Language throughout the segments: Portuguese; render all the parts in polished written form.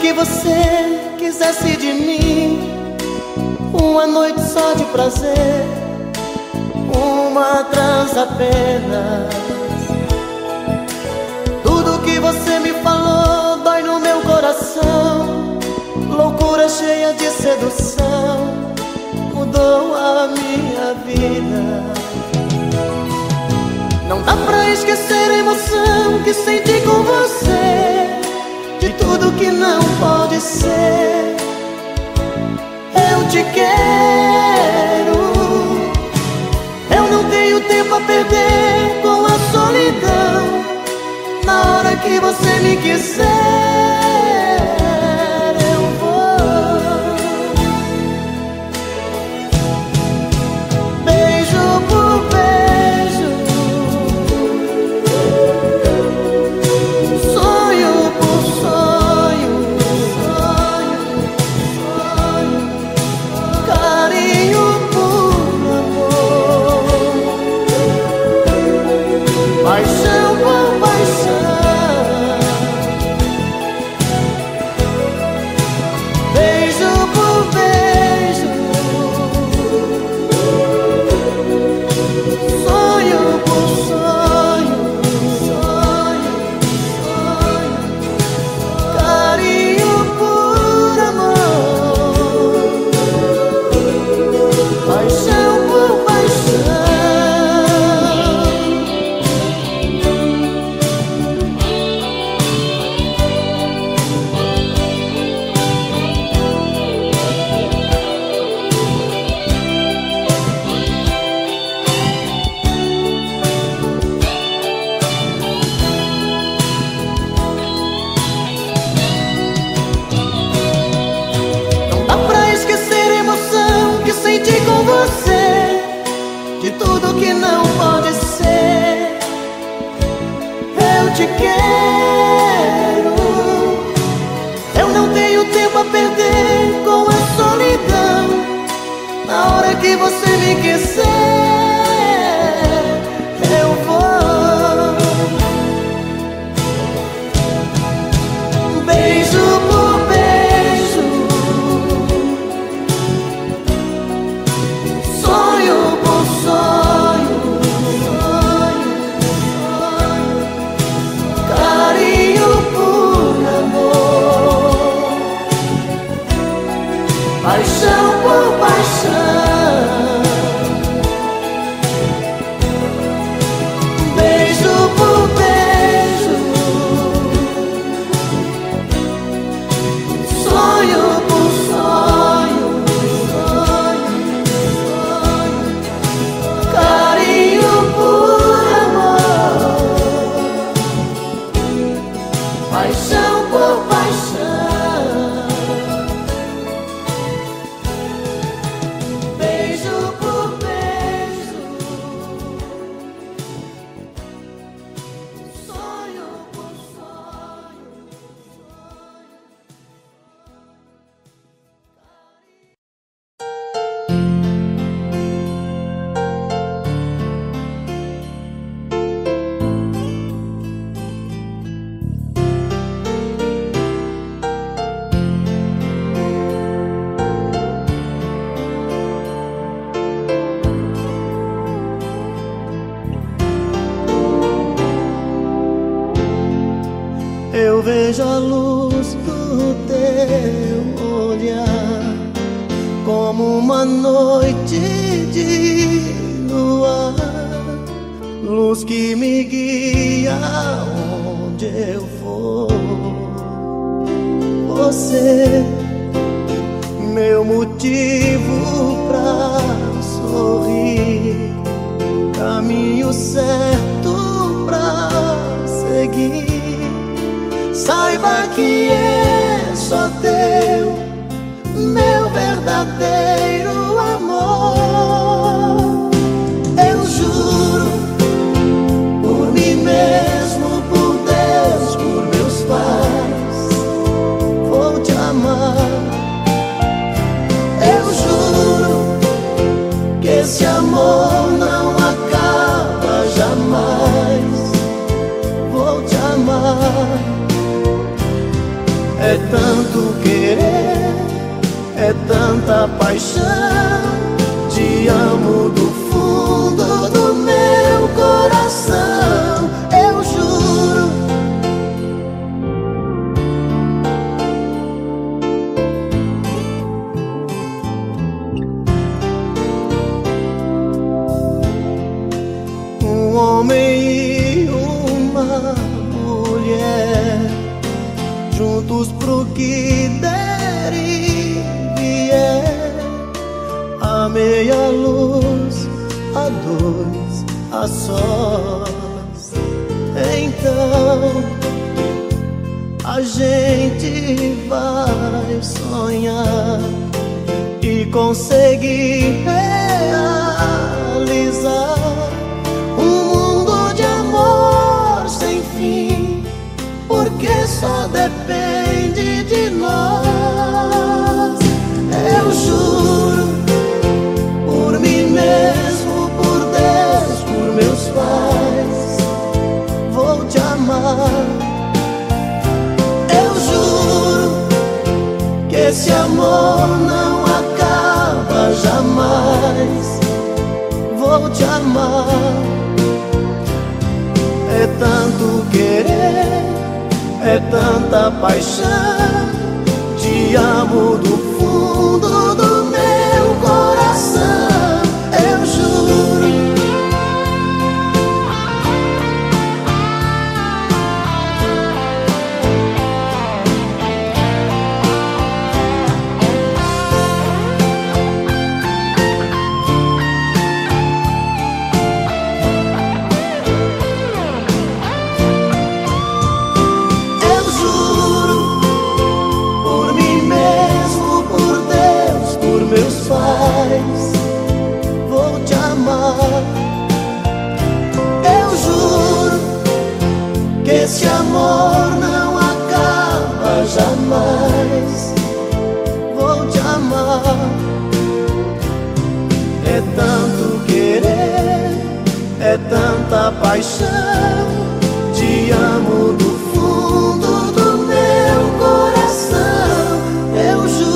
que você quisesse de mim uma noite só de prazer, uma trança apenas. Tudo que você me falou dói no meu coração. Loucura cheia de sedução mudou a minha vida. Não dá pra esquecer a emoção que senti com você, de tudo que não pode ser. Eu te quero, eu não tenho tempo a perder com a solidão. Na hora que você me quiser, eu vou. Beijo por beijo, sonho por sonho, carinho por amor, paixão por paixão. De tudo que não pode ser, eu te quero. Eu não tenho tempo a perder com a solidão. Na hora que você me quiser, eu vou. Beijo por beijo, sonho por sonho, carinho por amor, paixão por paixão. Beijo por beijo, sonho por sonho, carinho por amor, paixão por paixão. Beijo por beijo, sonho por sonho. Eu vejo a luz do teu olhar como uma noite de luar, luz que me guia onde eu for. Você, meu motivo pra sorrir, caminho certo pra seguir. Saiba que é só teu, meu verdadeiro amor. Eu juro, por mim mesmo, por Deus, por meus pais, vou te amar. Eu juro que esse amor não acaba jamais. Vou te amar. É tanto querer, é tanta paixão. Te amo do fundo do meu coração, eu juro. Um homem e uma mulher, juntos pro que der e vier, a meia luz, a dois, a sós. Então a gente vai sonhar e conseguir realizar um mundo de amor sem fim, porque só depende de nós. Eu juro, por mim mesmo, por Deus, por meus pais, vou te amar. Eu juro que esse amor não acaba jamais, vou te amar. É tanto querer, é tanta paixão. Te amo do fundo do meu coração, eu juro. Vou te amar. Eu juro que esse amor não acaba jamais, vou te amar. É tanto querer, é tanta paixão. Te amo do fundo do meu coração, eu juro.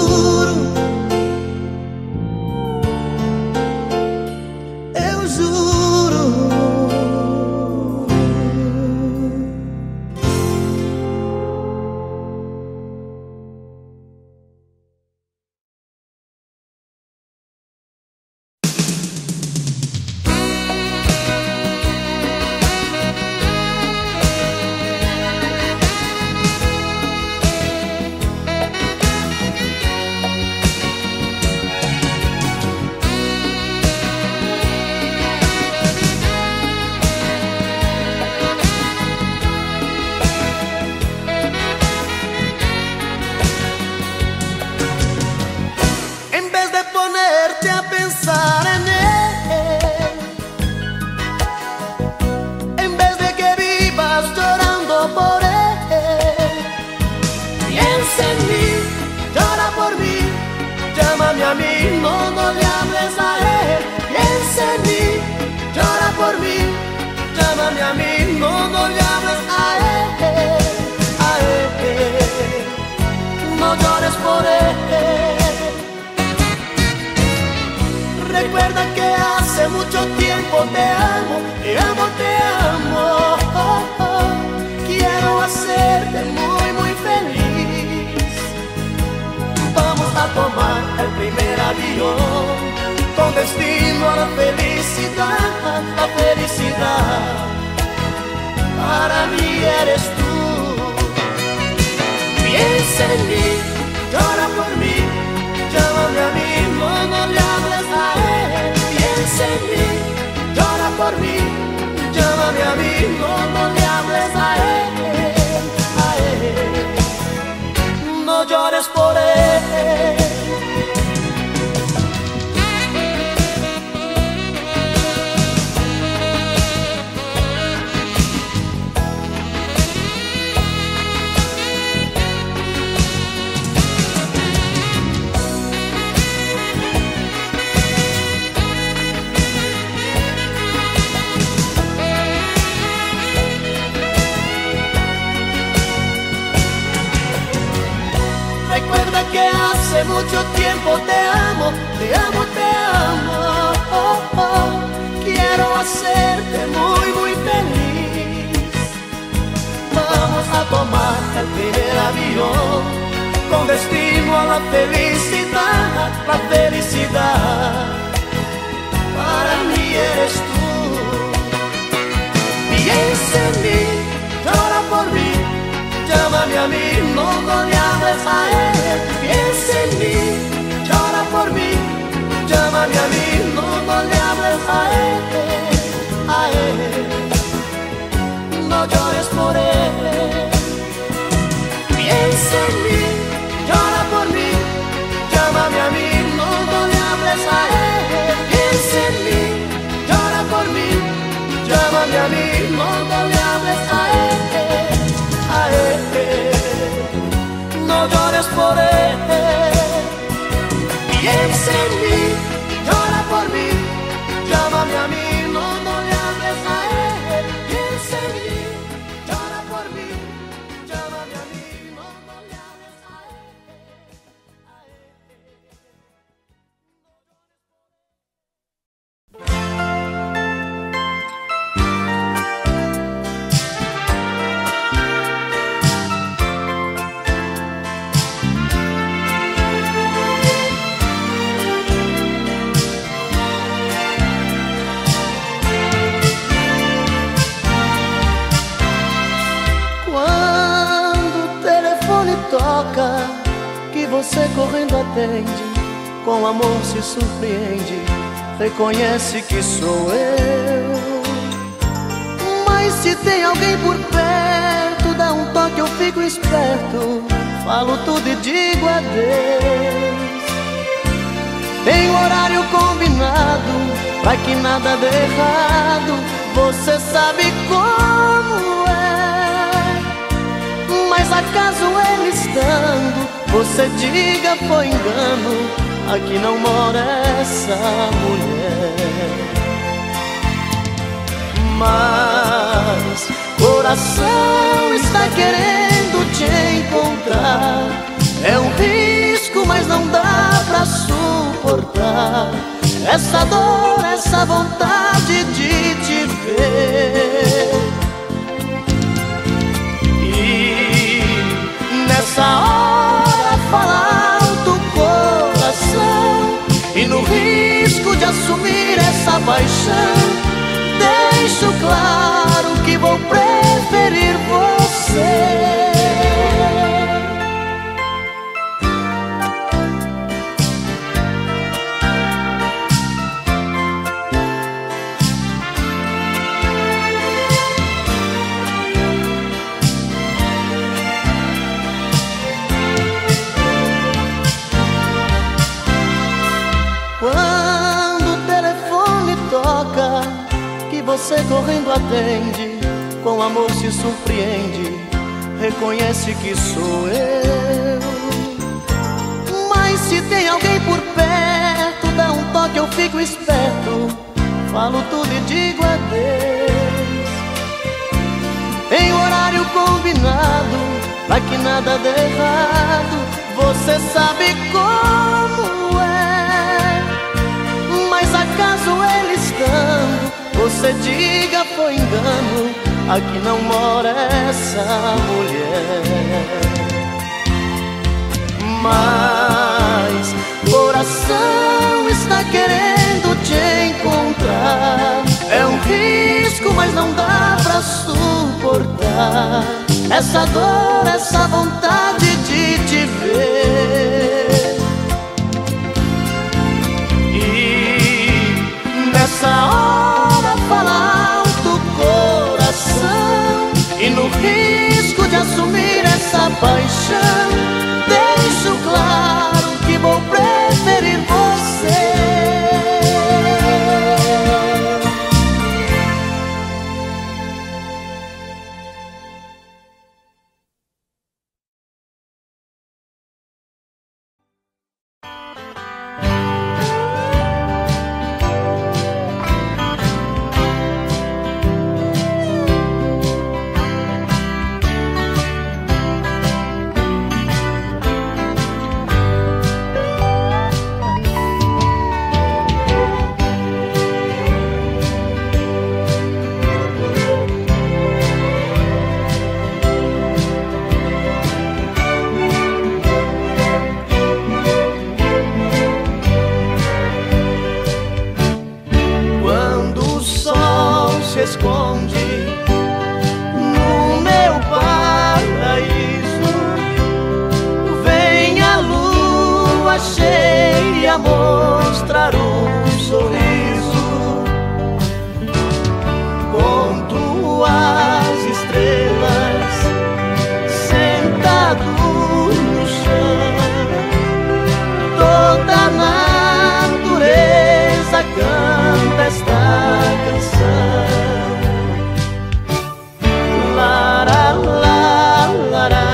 Recuerda que hace mucho tiempo te amo, te amo, te amo. Quiero hacerte muy, muy feliz. Vamos a tomar el primer avión con destino a la felicidad, la felicidad. Para mí eres tú. Piensa en mí, llora por mí, llámame a mí, no le hables a él. Piensa en mí, llora por mí, llámame a mí, no le hables a él, a él. No llores por él. hace mucho tiempo te amo, te amo, te amo. Oh, oh. Quiero hacerte muy, muy feliz. Vamos a tomar el primer avión con destino a la felicidad, la felicidad. Para mí eres tú. Piensa en mí, llora por mí, llámame a mí, no le hables a él. Piensa en mí, llora por mí, llámame a mí, no le hables a él, no llores por él. Piensa en mí, llora por mí, llámame a mí, no le hables a él. Piensa en mí, llora por mí, llámame a mí, no le hables a él, no llores por él. Piensa en mí, llora por mí, llámame a mí, no le hables a él. Piensa en mí, llora por mí, llámame a mí, no le hables a él. Toca, que você correndo atende, com amor se surpreende, reconhece que sou eu. Mas se tem alguém por perto, dá um toque, eu fico esperto, falo tudo e digo adeus. Tem um horário combinado, pra que nada dê errado, você sabe como é. Mas acaso ele estando, você diga foi engano, aqui não mora essa mulher. Mas coração está querendo te encontrar, é um risco, mas não dá pra suportar essa dor, essa vontade de te ver. Nessa hora fala alto o coração, e no risco de assumir essa paixão, deixo claro que vou preferir você. Você correndo atende, com amor se surpreende, reconhece que sou eu. Mas se tem alguém por perto, dá um toque, eu fico esperto, falo tudo e digo adeus. Tem horário combinado, pra que nada dê errado, você sabe como é. Mas acaso ele estando, você diga foi engano, aqui não mora essa mulher. Mas coração está querendo te encontrar, é um risco, mas não dá pra suportar essa dor, essa vontade de te ver. E nessa hora fala alto o coração, e no risco de assumir essa paixão, deixo claro que vou preferir você. mostrar um sorriso com tuas estrelas sentado no chão. Toda a natureza canta esta canção. Lara, la, lara,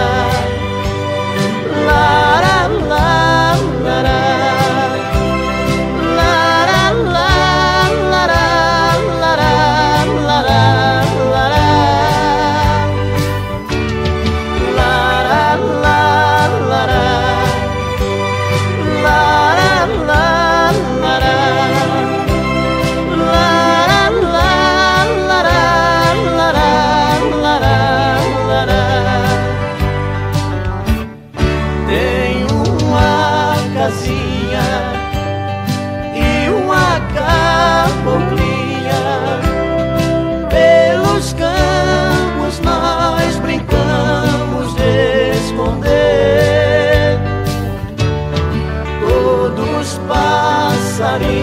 lara, la, lara, lara, la, lara, lara, lara, lara, lara, la, lara, lara, la, lara. Tem uma casinha e uma caboclinha, pelos campos nós brincamos de esconder. Todos os passarinhos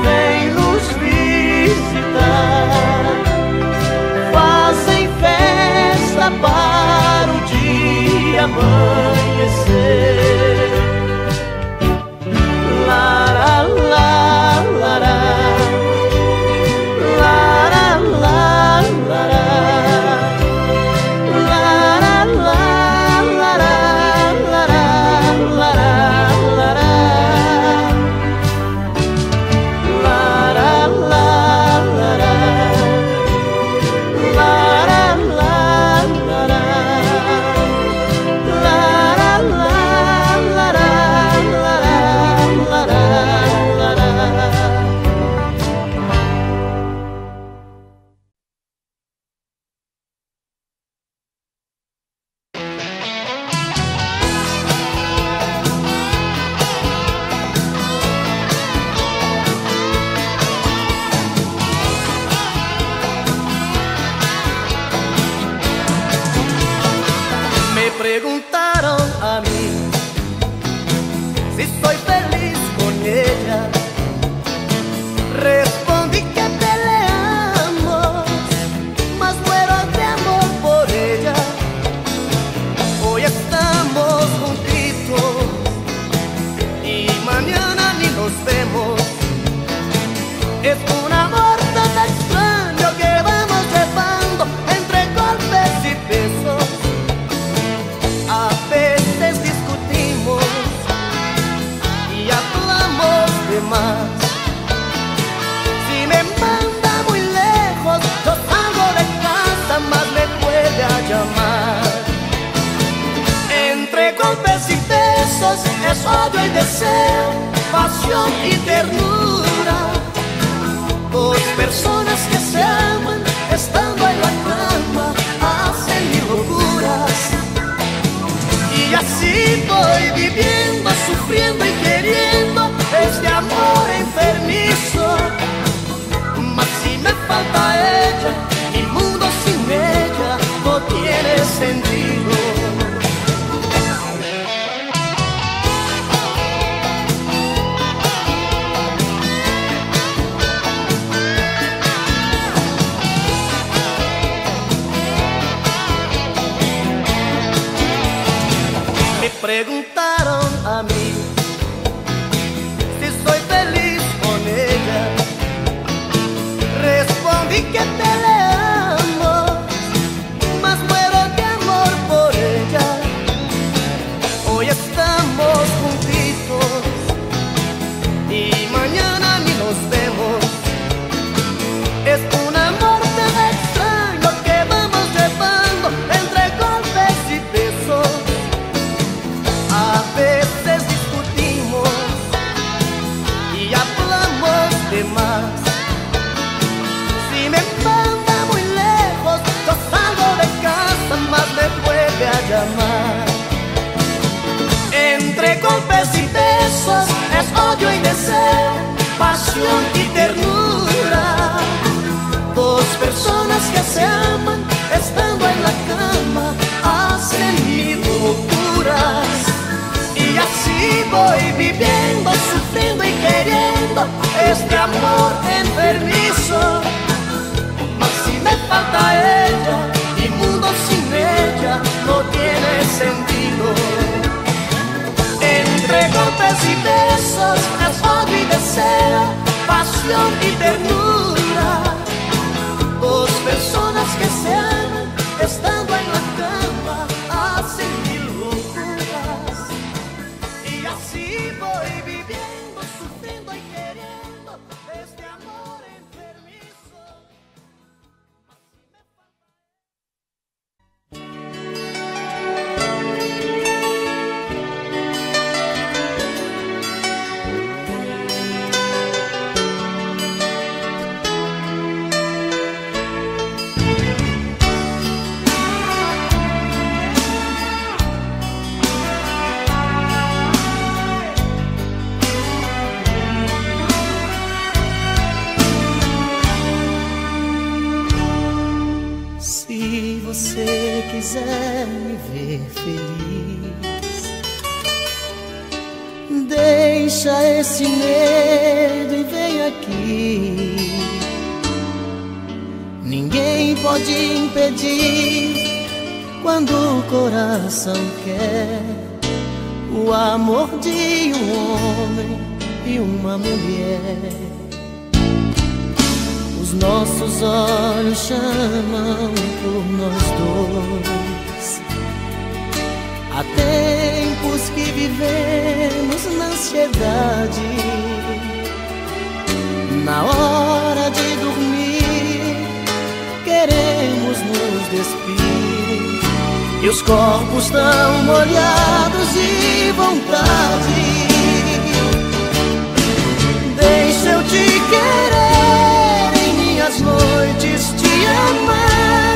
vêm nos visitar, fazem festa para o dia amanhecer. Lara, la, lara, lara, la, lara, lara, la, lara, lara, lara, lara, lara, la, lara, lara, la, lara. Me preguntaron a mí si soy feliz con ella. Respondí que peleamos, mas muero de amor por ella. Hoy estamos juntitos y mañana ni nos vemos. Es un amor tan extraño que vamos llevando entre golpes y besos. A veces discutimos y hablamos de más. Si me manda muy lejos, yo salgo de casa, más me puede llamar. Entre golpes y besos es odio y deseo, pasión y ternura. Dos personas que se aman estando en la cama hacen mil locuras. Y así voy viviendo, sufriendo y queriendo este amor enfermizo. Mas si me falta ella, mi mundo sin ella no tiene sentido. Me preguntaron a mí si soy feliz con ella. Respondí que peleamos, mas muero de amor por ella. Hoy estamos juntitos y mañana ni nos vemos. Es un amor tan extraño que vamos llevando entre golpes y besos. A veces discutimos y hablamos de más. Si me manda muy lejos, yo salgo de casa, más me vuelve a llamar. Entre golpes y besos es odio y deseo, pasión y ternura. Dos personas que se aman estando en la cama hacen mil locuras. Y así así voy viviendo, sufriendo y queriendo este amor enfermizo. Mas si me falta ella, mi mundo sin ella no tiene sentido. Entre golpes y besos, es odio y deseo, pasión y ternura. Dos personas que se aman, estando en la cama, hacen mil locuras. Y así voy viviendo, sufriendo y queriendo este amor enfermizo. Se você quiser me ver feliz, deixa esse medo e vem aqui. Ninguém pode impedir quando o coração quer o amor de um homem e uma mulher. Os nossos olhos chamam por nós dois. Há tempos que vivemos na ansiedade. Na hora de dormir, queremos nos despir, e os corpos tão molhados de vontade. Deixa eu te querer, em minhas noites te amar.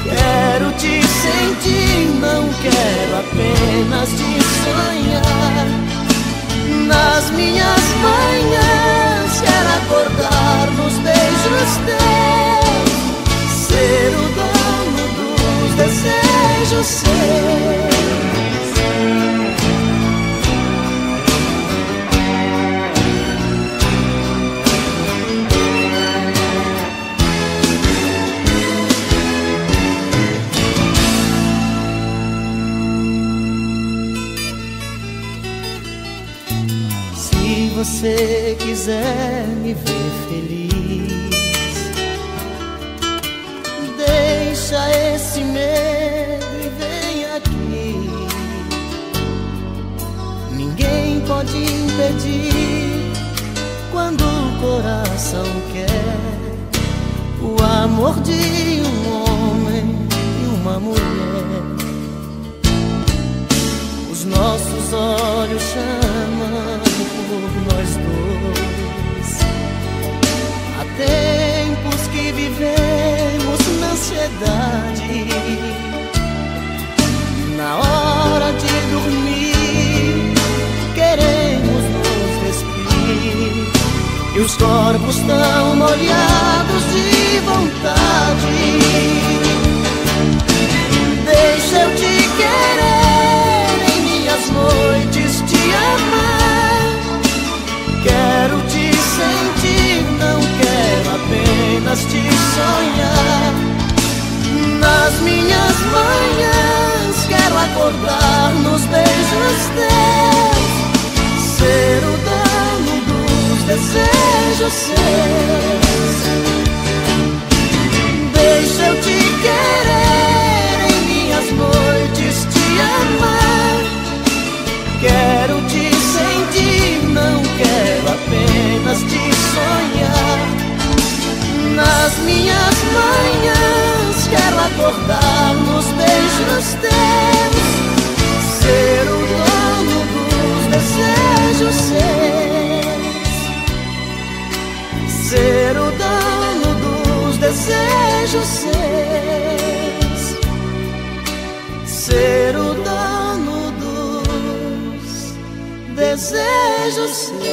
Quero te sentir, não quero apenas te sonhar. Nas minhas manhãs quero acordar nos beijos teus, ser o dono dos desejos seus. Se você quiser me ver feliz, deixa esse medo e vem aqui. Ninguém pode impedir quando o coração quer o amor de um homem e uma mulher. Os nossos olhos chamam por nós dois. Há tempos que vivemos na ansiedade. Na hora de dormir, queremos nos despir, e os corpos tão molhados de vontade. Deixa eu te querer, em minhas noites te amar. Quero te sentir, não quero apenas te sonhar. Nas minhas manhãs quero acordar nos beijos teus, ser o dono dos desejos seus. Deixa eu te querer, em minhas noites te amar. Quero te sentir, não quero apenas te sonhar. Nas minhas manhãs quero acordar nos beijos teus, ser o dono dos desejos seus, ser o dono dos desejos seus, ser o dono dos desejos seus.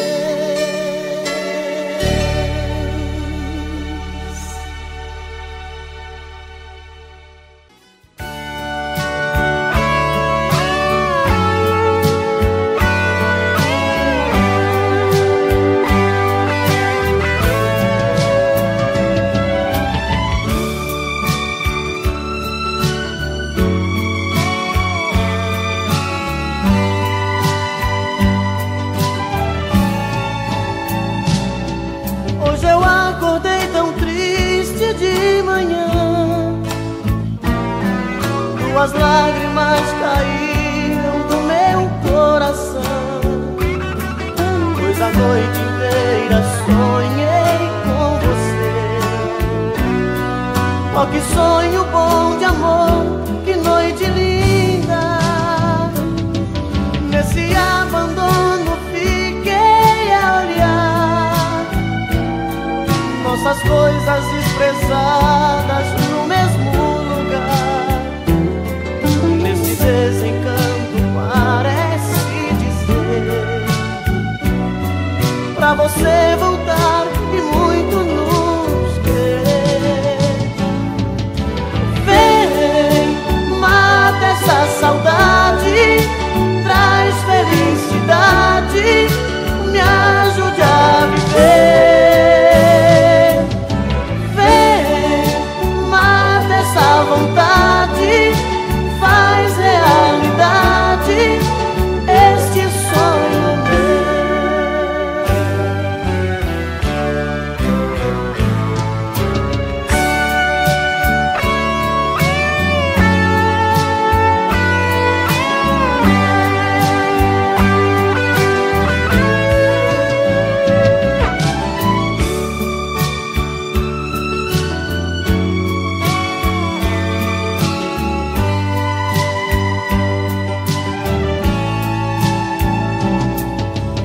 Tuas lágrimas caíram do meu coração, pois a noite inteira sonhei com você. Oh, que sonho bom de amor, que noite linda. Nesse abandono fiquei a olhar nossas coisas desprezadas no mesmo lugar. Nesse desencanto parece dizer pra você voltar e muito nos querer. Vem, mata essa saudade, traz felicidade, me ajude a viver. Vem, mata essa vontade, faz realidade este sonho meu.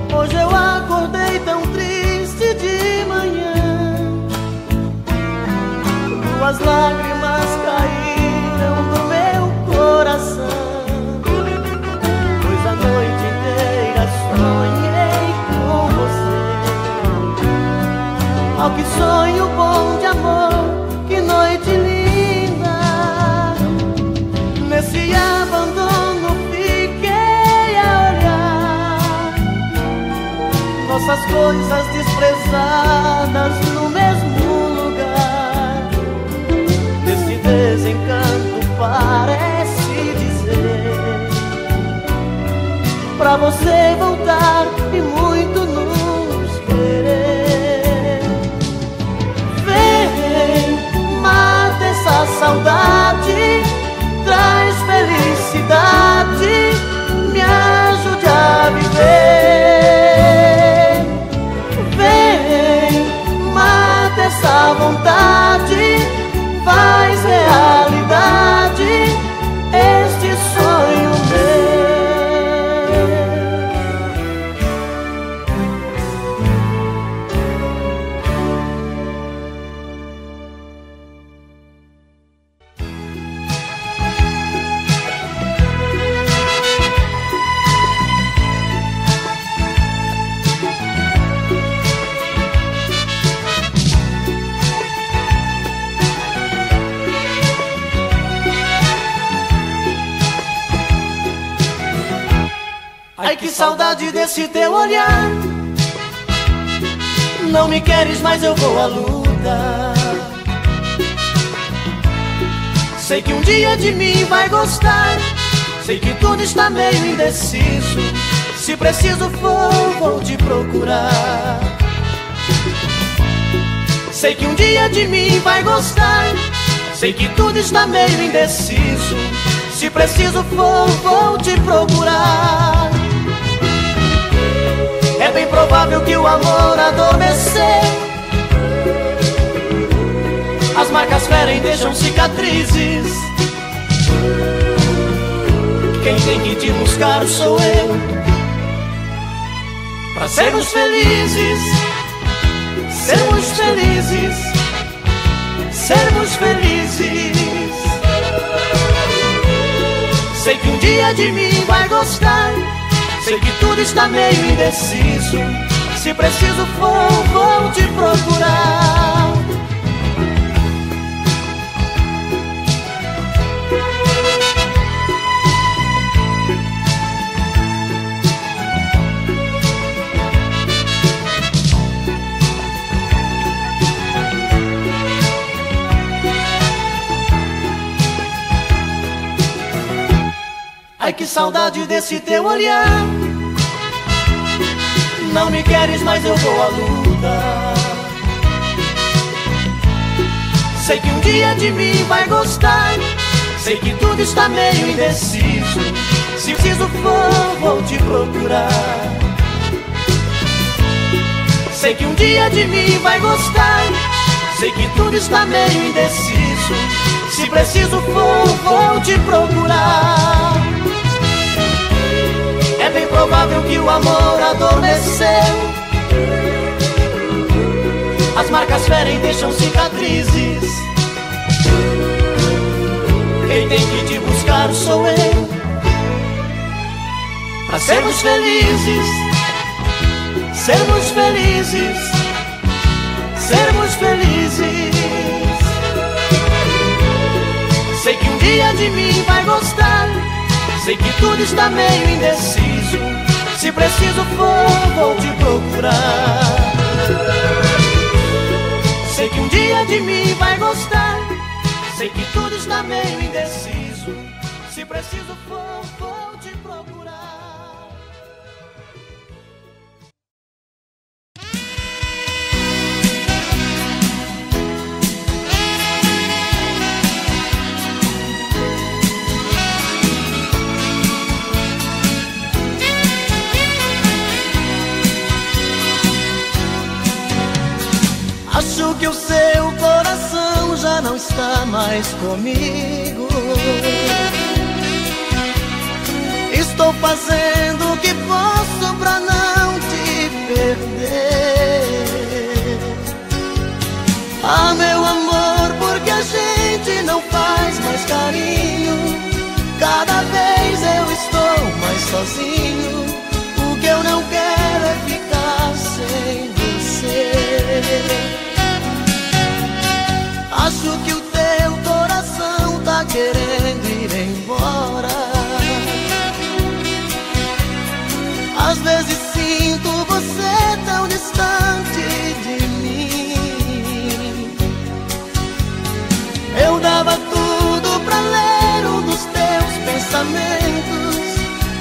Hoje eu acordei tão triste de manhã, tuas lágrimas caíram do meu coração, pois a noite inteira sonhei com você. Oh, que sonho bom de amor, que noite linda. Nesse abandono fiquei a olhar nossas coisas desprezadas no mesmo lugar. Nesse desencanto parece dizer pra você voltar e muito nos querer. Vem, mata essa saudade, traz felicidade, me ajude a viver. Vem, mata essa vontade, faz realidade este sonho meu. Ai, que saudade desse teu olhar. Não me queres, mas eu vou à luta. Sei que um dia de mim vai gostar. Sei que tudo está meio indeciso. Se preciso for, vou te procurar. Sei que um dia de mim vai gostar. Sei que tudo está meio indeciso. Se preciso for, vou te procurar. É bem provável que o amor adormeceu. As marcas ferem, deixam cicatrizes. Quem tem que te buscar sou eu. Pra sermos felizes, sermos felizes, sermos felizes. Sei que um dia de mim vai gostar. Sei que tudo está meio indeciso. Se preciso for, vou te procurar. Ai, que saudade desse teu olhar. Não me queres, mas eu vou à luta. Sei que um dia de mim vai gostar. Sei que tudo está meio indeciso. Se preciso for, vou te procurar. Sei que um dia de mim vai gostar. Sei que tudo está meio indeciso. Se preciso for, vou te procurar. É bem provável que o amor adormeceu. As marcas ferem, deixam cicatrizes. Quem tem que te buscar sou eu, pra sermos felizes, sermos felizes, sermos felizes. Sei que um dia de mim vai gostar. Sei que tudo está meio indeciso. Se preciso for, vou te procurar. Sei que um dia de mim vai gostar. Sei que tudo está meio indeciso. Se preciso for, vou te procurar. Acho que o seu coração já não está mais comigo. Estou fazendo o que posso pra não te perder. Ah, meu amor, porque a gente não faz mais carinho. Cada vez eu estou mais sozinho. O que eu não quero é ficar sem você. Acho que o teu coração tá querendo ir embora. Às vezes sinto você tão distante de mim. Eu dava tudo pra ler um dos teus pensamentos.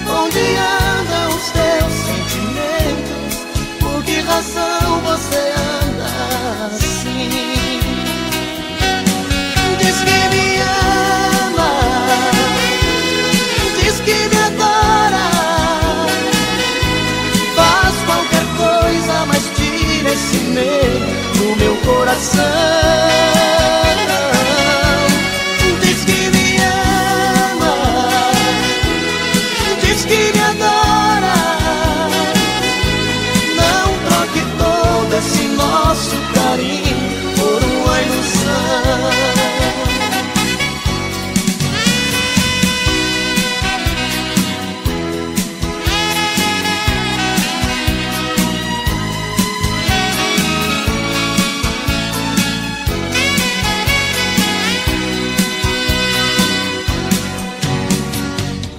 Onde andam os teus sentimentos? Por que razão você anda assim? Diz que me ama, diz que me adora. Faz qualquer coisa, mas tira esse medo do meu coração. Diz que me ama, diz que me adora. Não troque todo esse nosso carinho por uma ilusão.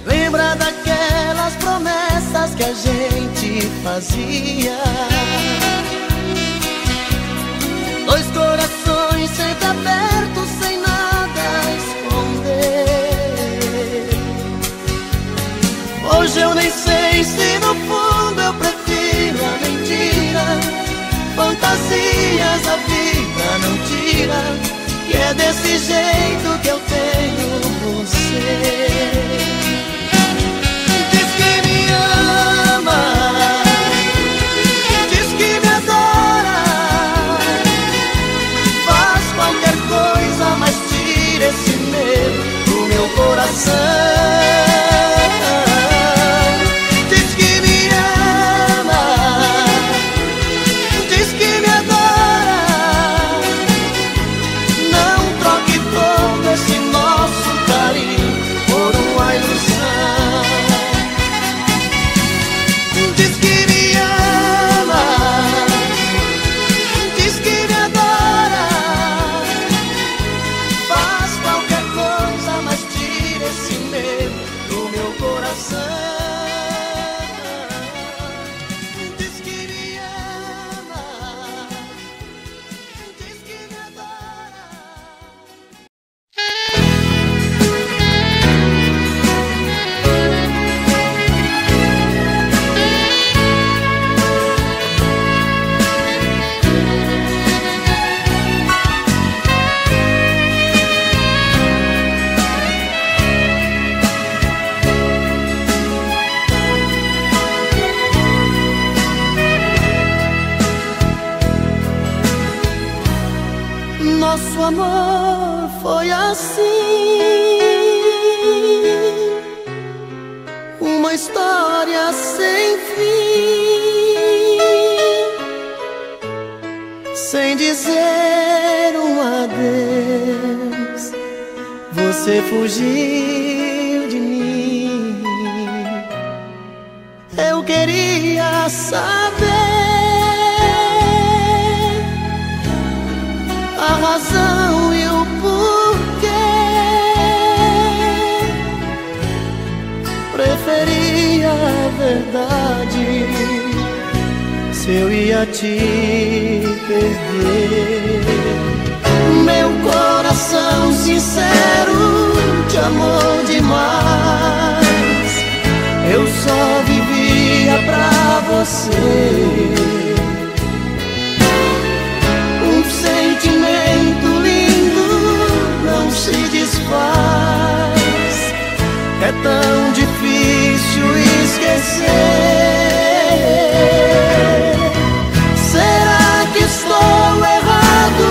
Lembra daquelas promessas que a gente fazia? Dois corações sempre abertos, sem nada a esconder. Hoje eu nem sei se no fundo eu prefiro a mentira. Fantasias a vida não tira, e é desse jeito que eu tenho você. Diz que me ama, diz que me adora. Faz qualquer amor foi assim, uma história sem fim, sem dizer um adeus, você fugiu de mim. Eu queria saber a razão e o porquê. Preferia a verdade se eu ia te perder. Meu coração sincero te amou demais, eu só vivia pra você. Um sentimento lindo não se desfaz, é tão difícil esquecer. Será que estou errado?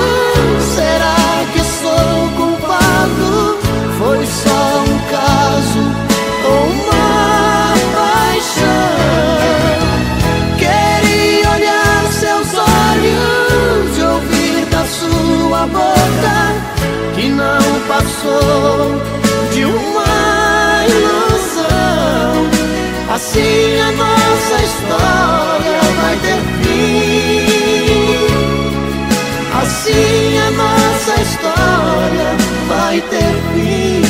Será que sou culpado? Foi só um caso ou uma paixão? Queria olhar seus olhos, ouvir da sua boca que não passou de uma ilusão. Assim a nossa história vai ter fim, assim a nossa história vai ter fim.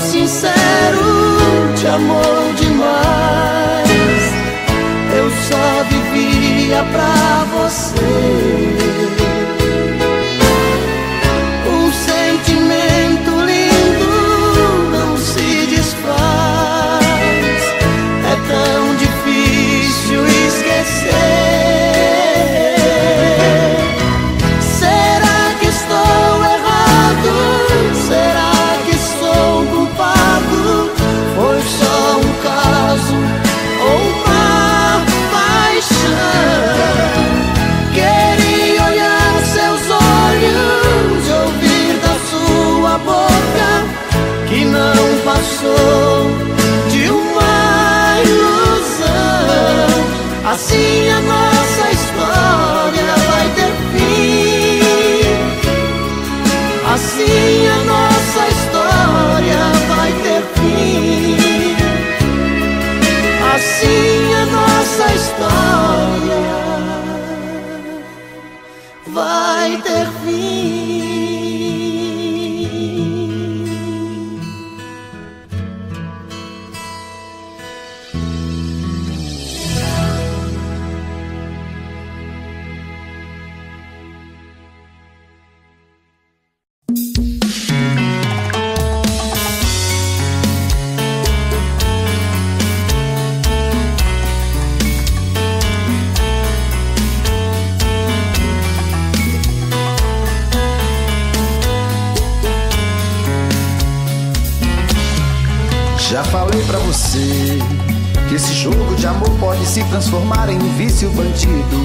Sincero, te amou demais, eu só vivia pra você. Um sentimento lindo não se desfaz, é tão difícil esquecer. Será que estou errado? Será que sou culpado? Foi só um caso ou uma paixão? Queria olhar seus olhos, ouvir da sua boca que não passou de uma ilusão. Assim a nossa história vai ter fim, assim a nossa história vai ter fim, assim a nossa história vai ter fim. Já falei pra você que esse jogo de amor pode se transformar em um vício bandido,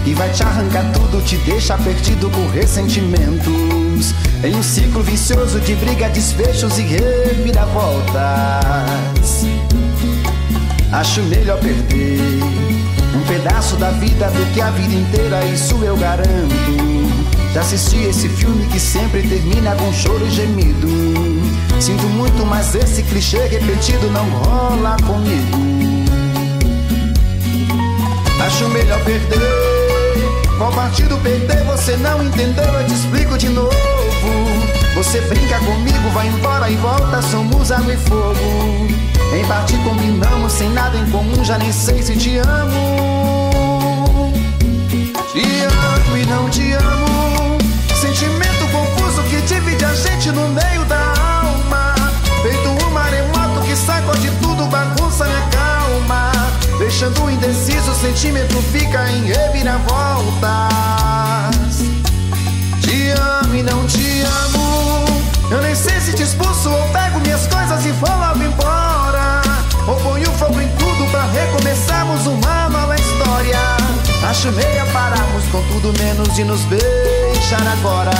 e vai te arrancar tudo, te deixar perdido por ressentimentos, em um ciclo vicioso de briga, desfechos e reviravoltas. Acho melhor perder um pedaço da vida do que a vida inteira, isso eu garanto. Já assisti esse filme que sempre termina com choro e gemido. Sinto muito, mas esse clichê repetido não rola comigo. Acho melhor perder. Qual partido perder? Você não entendeu, eu te explico de novo. Você brinca comigo, vai embora e volta, somos água e fogo. Em parte combinamos, sem nada em comum, já nem sei se te amo. Te amo e não te amo, sentimento confuso. sentimento fica em reviravoltas. Te amo e não te amo. Eu nem sei se te expulso ou pego minhas coisas e vou logo embora, ou ponho fogo em tudo pra recomeçarmos uma nova história. Acho meio pararmos com tudo menos de nos beijar agora.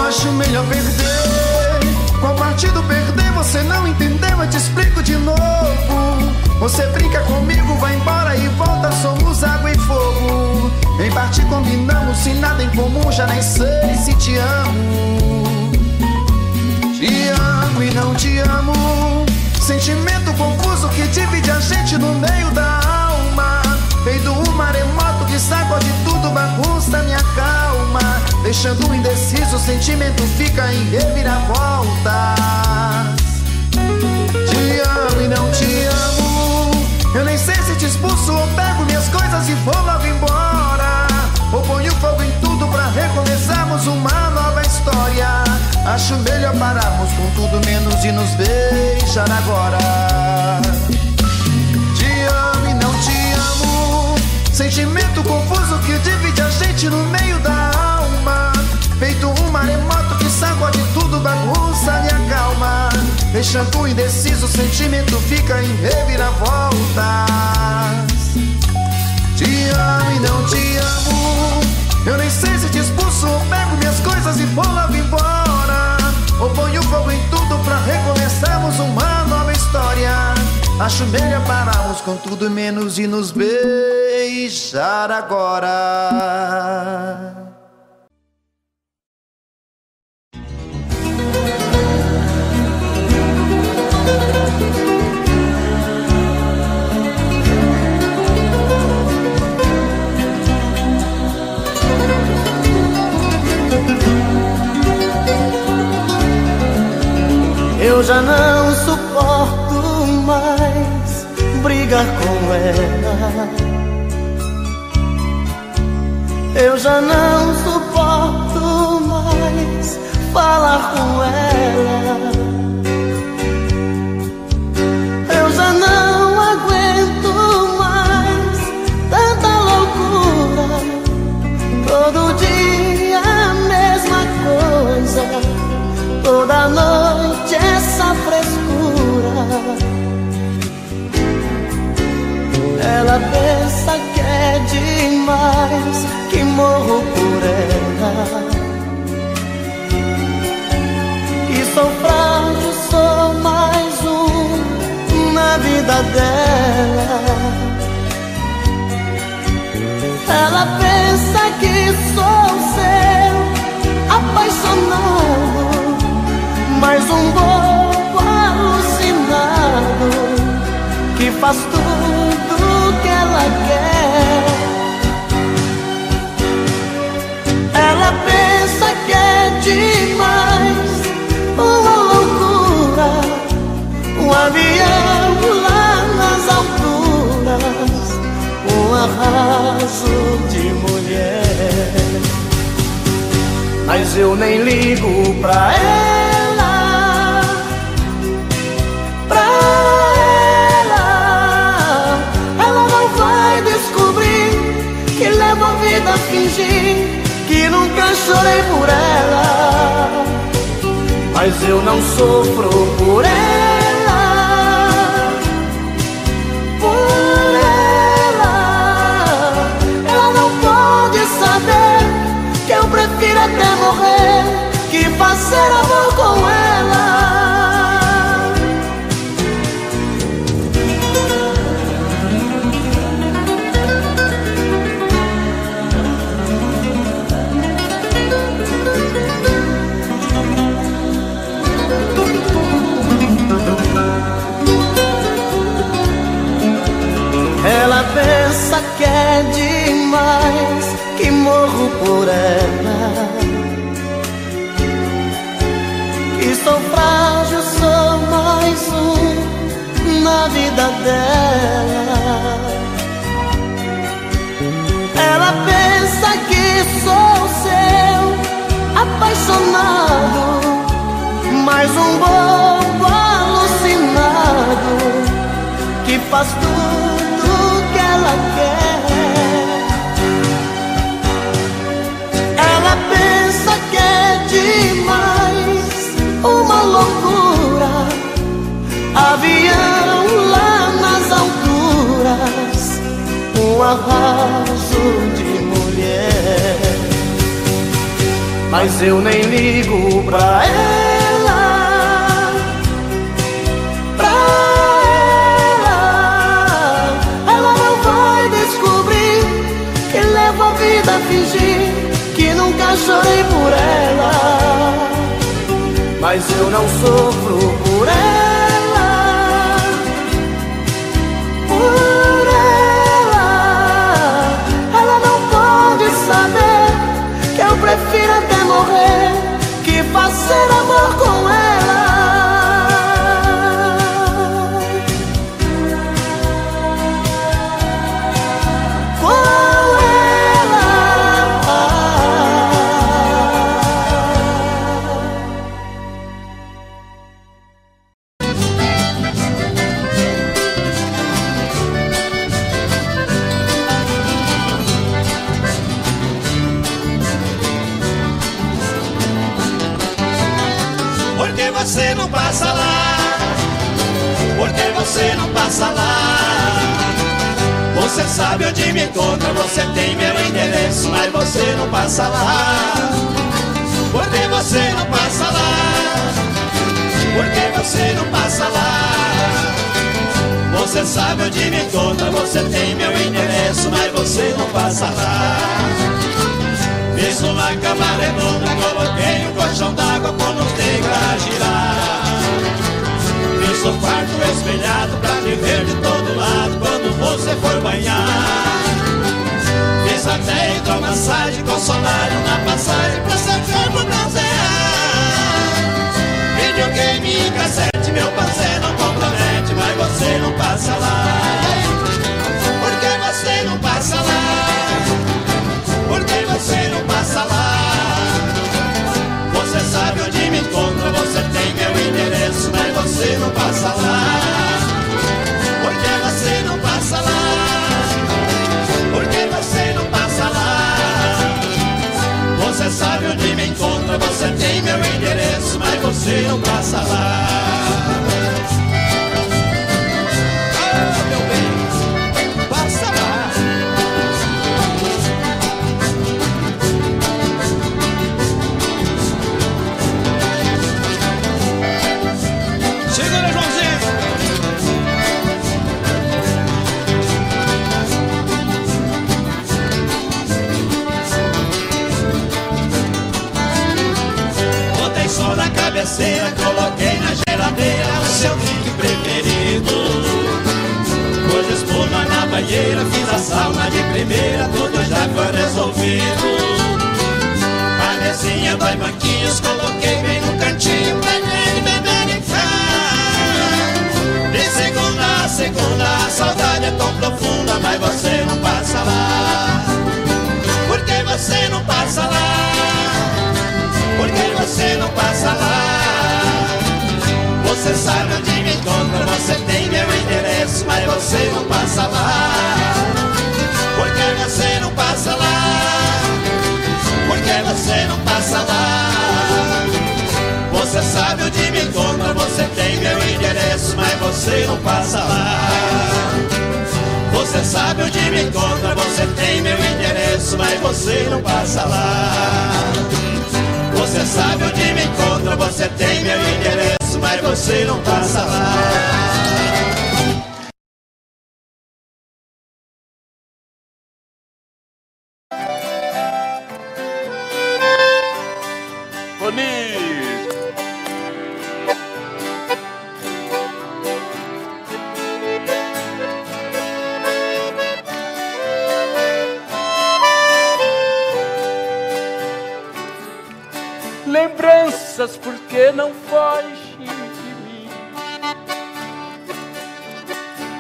Acho melhor perder. Qual partido perder? Você não entendeu, eu te explico de novo. Você brinca comigo, vai embora e volta, somos água e fogo. Em parte combinamos, se nada em comum, já nem sei se te amo. Te amo e não te amo. Sentimento confuso que divide a gente no meio da alma. Feito um maremoto que sacode tudo, bagunça minha calma. Deixando indeciso, o sentimento fica em reviravoltas. Te amo e não te amo. Eu nem sei se te expulso ou pego minhas coisas e vou logo embora, ou ponho fogo em tudo pra recomeçarmos uma nova história. Acho melhor pararmos com tudo menos de nos beijar agora. Te amo e não te amo. Sentimento confuso que divide a gente no meio da alma. Feito um maremoto que sacode tudo, bagunça minha calma. Deixando indeciso, o sentimento fica em reviravoltas. Te amo e não te amo. Eu nem sei se te expulso ou pego minhas coisas e vou logo embora, ou ponho fogo em tudo pra recomeçarmos uma nova história. Acho melhor pararmos com tudo menos de nos beijar agora. Eu já não suporto mais brigar com ela. Eu já não suporto mais falar com ela. Eu já não aguento mais tanta loucura. Todo dia a mesma coisa, toda noite essa frescura. Ela pensa que é demais, que morro por ela, que sou frágil, sou mais um na vida dela. Ela pensa que sou seu apaixonado, mais um bobo alucinado que faz tudo que ela quer. Ela pensa que é demais, uma loucura, um avião lá nas alturas, um arraso de mulher. Mas eu nem ligo pra ela, pra ela. Ela não vai descobrir que levo a vida a fingir que nunca chorei por ela. Mas eu não sofro por ela, por ela. Ela não pode saber que eu prefiro até morrer que fazer amor com ela. dela. Ela pensa que sou seu apaixonado, mais um bobo alucinado que faz tudo que ela quer. Ela pensa que é demais, uma loucura, avião lá nas alturas, um arraso de mulher. Mas eu nem ligo pra ela, ela não vai descobrir que levo a vida a fingir que nunca chorei por ela. Mas eu não sofro por ela, por ela. Ela não pode saber que eu prefiro até morrer que fazer amor com ela. Você não passa lá, porque você não passa lá. Você sabe onde me encontra, você tem meu endereço, mas você não passa lá, porque você não passa lá, porque você não passa lá. Você sabe onde me encontra, você tem meu endereço, mas você não passa lá. Fiz uma cama redonda, coloquei um colchão d'água com manteiga pra girar. Fiz um quarto espelhado pra te ver de todo lado quando você for banhar. Fiz até hidromassagem com solário na passagem pra seu corpo bronzear. Videogame e cassete, meu parceiro não compromete, mas você não passa lá. Porque você não passa lá, porque você não passa lá. Você sabe onde me encontra, você tem meu endereço, mas você não passa lá. Porque você não passa lá, porque você não passa lá. Você sabe onde me encontra, você tem meu endereço, mas você não passa lá. Ah, meu bem, passa lá. Segura, Joãozinho! Botei sol na cabeceira, coloquei na geladeira o seu drink preferido. Pus espuma na banheira, fiz a sauna de primeira, tudo já foi resolvido. A mesinha, 2 banquinhos, coloquei bem no cantinho pra ele beber e ficar. De segunda a segunda, a saudade é tão profunda, mas você não passa lá. Porque você não passa lá, porque você não passa lá. Você sabe onde me encontra, você tem meu endereço, mas você não passa lá. Porque você não passa lá, porque você não passa lá. Você sabe onde me encontra, você tem meu endereço, mas você não passa lá. Você sabe onde me encontra, você tem meu endereço, mas você não passa lá. Você sabe onde me encontra, você tem meu endereço, mas você não passa lá. Bonito! Lembranças, porque não foge de mim.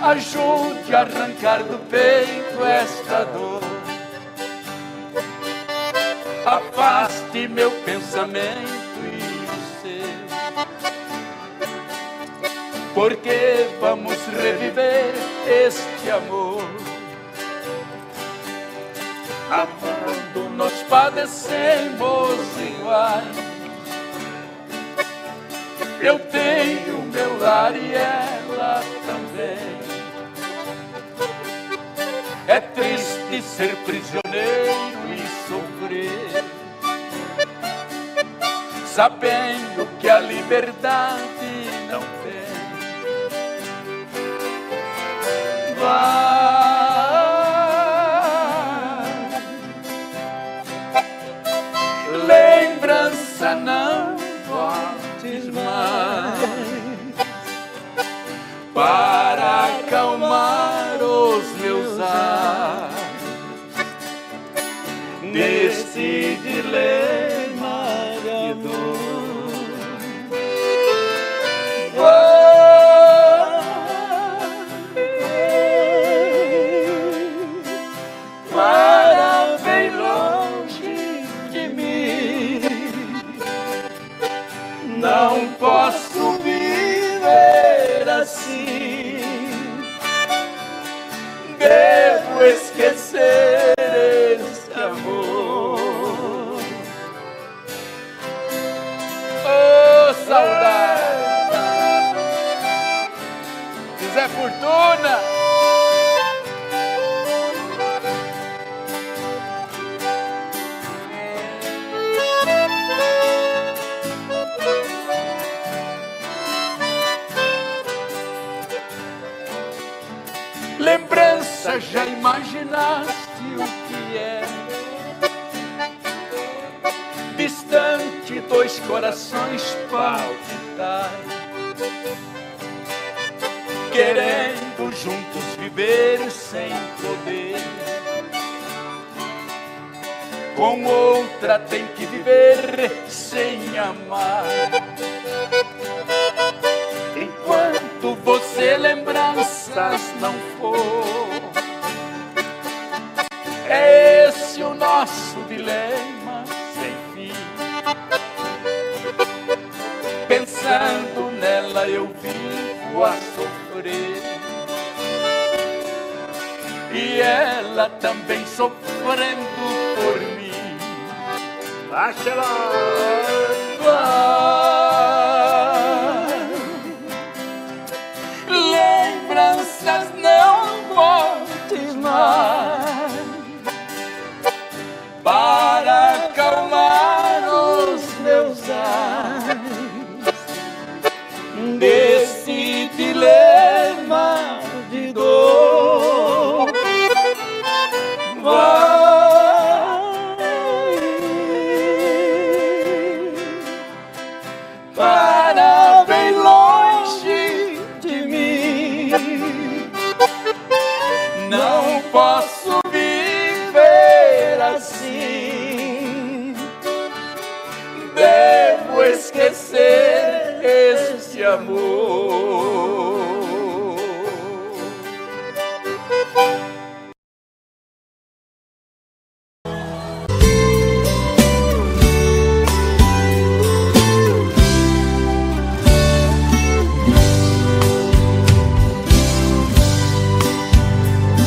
ajude a arrancar do peito esta dor. Afaste meu pensamento e o seu, porque vamos reviver este amor. Amando nós padecemos iguais. Eu tenho meu lar e ela também. É triste ser prisioneiro e sofrer, sabendo que a liberdade não tem. Vai, lembrança, não voltes mais, para acalmar os meus ais neste dilema de dor. Para bem longe de mim, não posso viver assim. Devo esquecer esse amor. Oh, saudade! Zé Fortuna! Lembrança, já imaginaste o que é? Distante, dois corações palpitar, querendo juntos viver sem poder. Com outra tem que viver sem amar. Enquanto você lembranças não for, é esse o nosso dilema sem fim. Pensando nela eu vivo a sofrer, e ela também sofrendo por mim. Baixa lembranças, não voltes mais, para acalmar os meus ais desse dilema de dor. Para bem longe de mim, não posso viver assim. Devo esquecer este amor.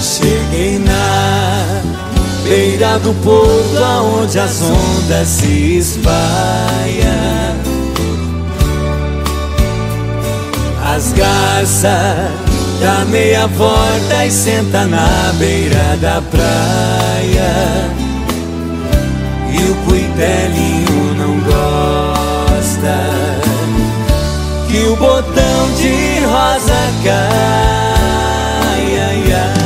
Cheguei na beira do porto, aonde as ondas se espalham. As garças dá meia volta e senta na beira da praia. E o cuitelinho não gosta que o botão de rosa cai, ai, ai.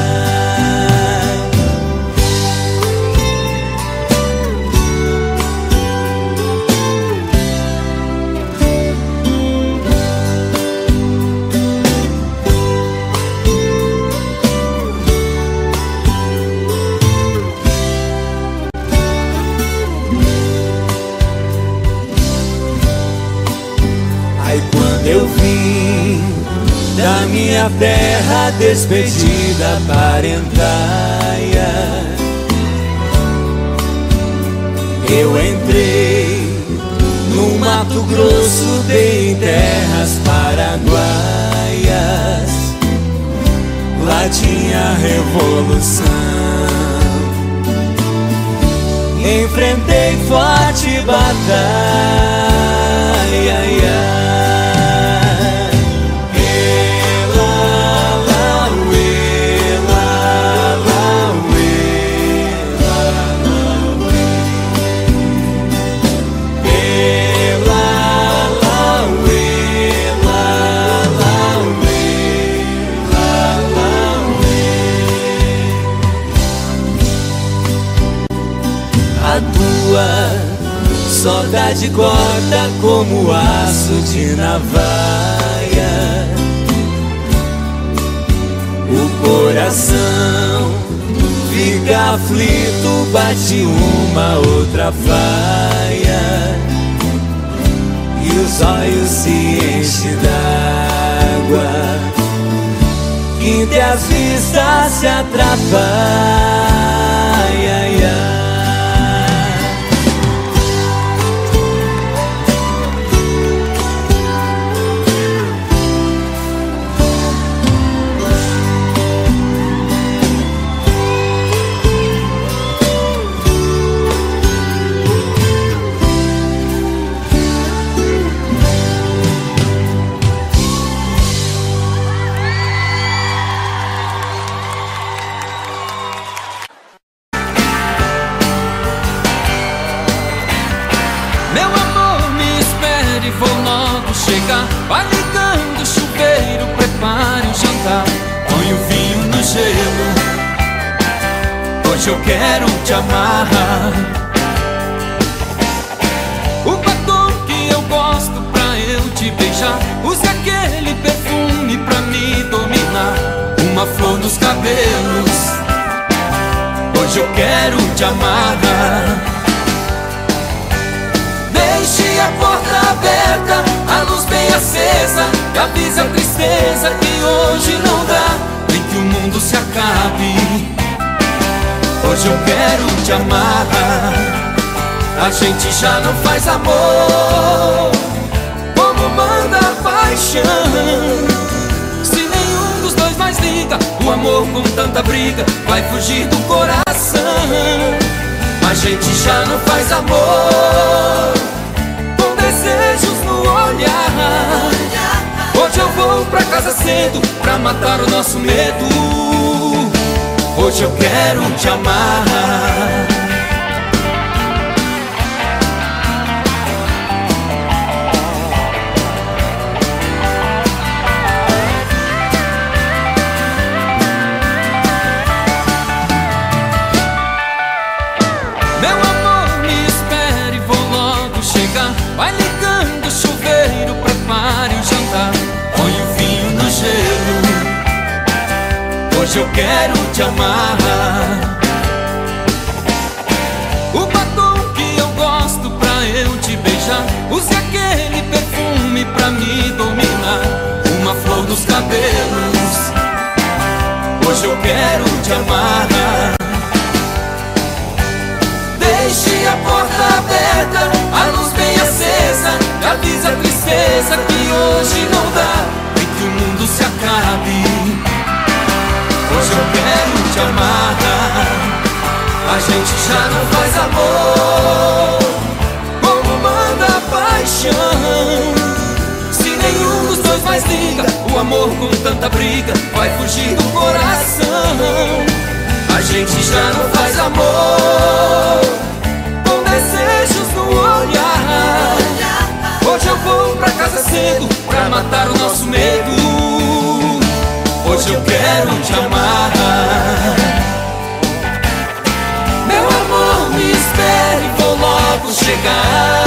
Eu vim da minha terra despedida parentalha. Eu entrei no Mato Grosso, dei em terras paraguaias. Lá tinha revolução. Enfrentei forte batalha. Saudade corta como aço de navalha. O coração fica aflito, bate uma outra faia, e os olhos se enchem d'água, que entre as vistas se atrapalha. Vai ligando o chuveiro, prepare o jantar, põe o vinho no gelo. Hoje eu quero te amar. O batom que eu gosto pra eu te beijar, use aquele perfume pra me dominar. Uma flor nos cabelos, hoje eu quero te amar. Deixe a porta aberta, a luz bem acesa, e avise a tristeza que hoje não dá, nem que o mundo se acabe. Hoje eu quero te amar. A gente já não faz amor como manda a paixão. Se nenhum dos dois mais liga, o amor com tanta briga vai fugir do coração. A gente já não faz amor com desejos no olhar. Hoje eu vou pra casa cedo pra matar o nosso medo. Hoje eu quero te amar. Vai ligando o chuveiro, prepare o jantar, põe o vinho no gelo. Hoje eu quero te amar. O batom que eu gosto pra eu te beijar, use aquele perfume pra me dominar. Uma flor nos cabelos, hoje eu quero te amar. Deixe a porta aberta, a luz bem acesa, avisa a tristeza que hoje não dá, nem que o mundo se acabe. Hoje eu quero te amar. A gente já não faz amor como manda a paixão. Se nenhum dos dois mais liga, o amor com tanta briga vai fugir do coração. A gente já não faz amor com desejos no olhar. Hoje eu vou pra casa cedo pra matar o nosso medo. Hoje eu quero te amar. Meu amor, me espere, vou logo chegar.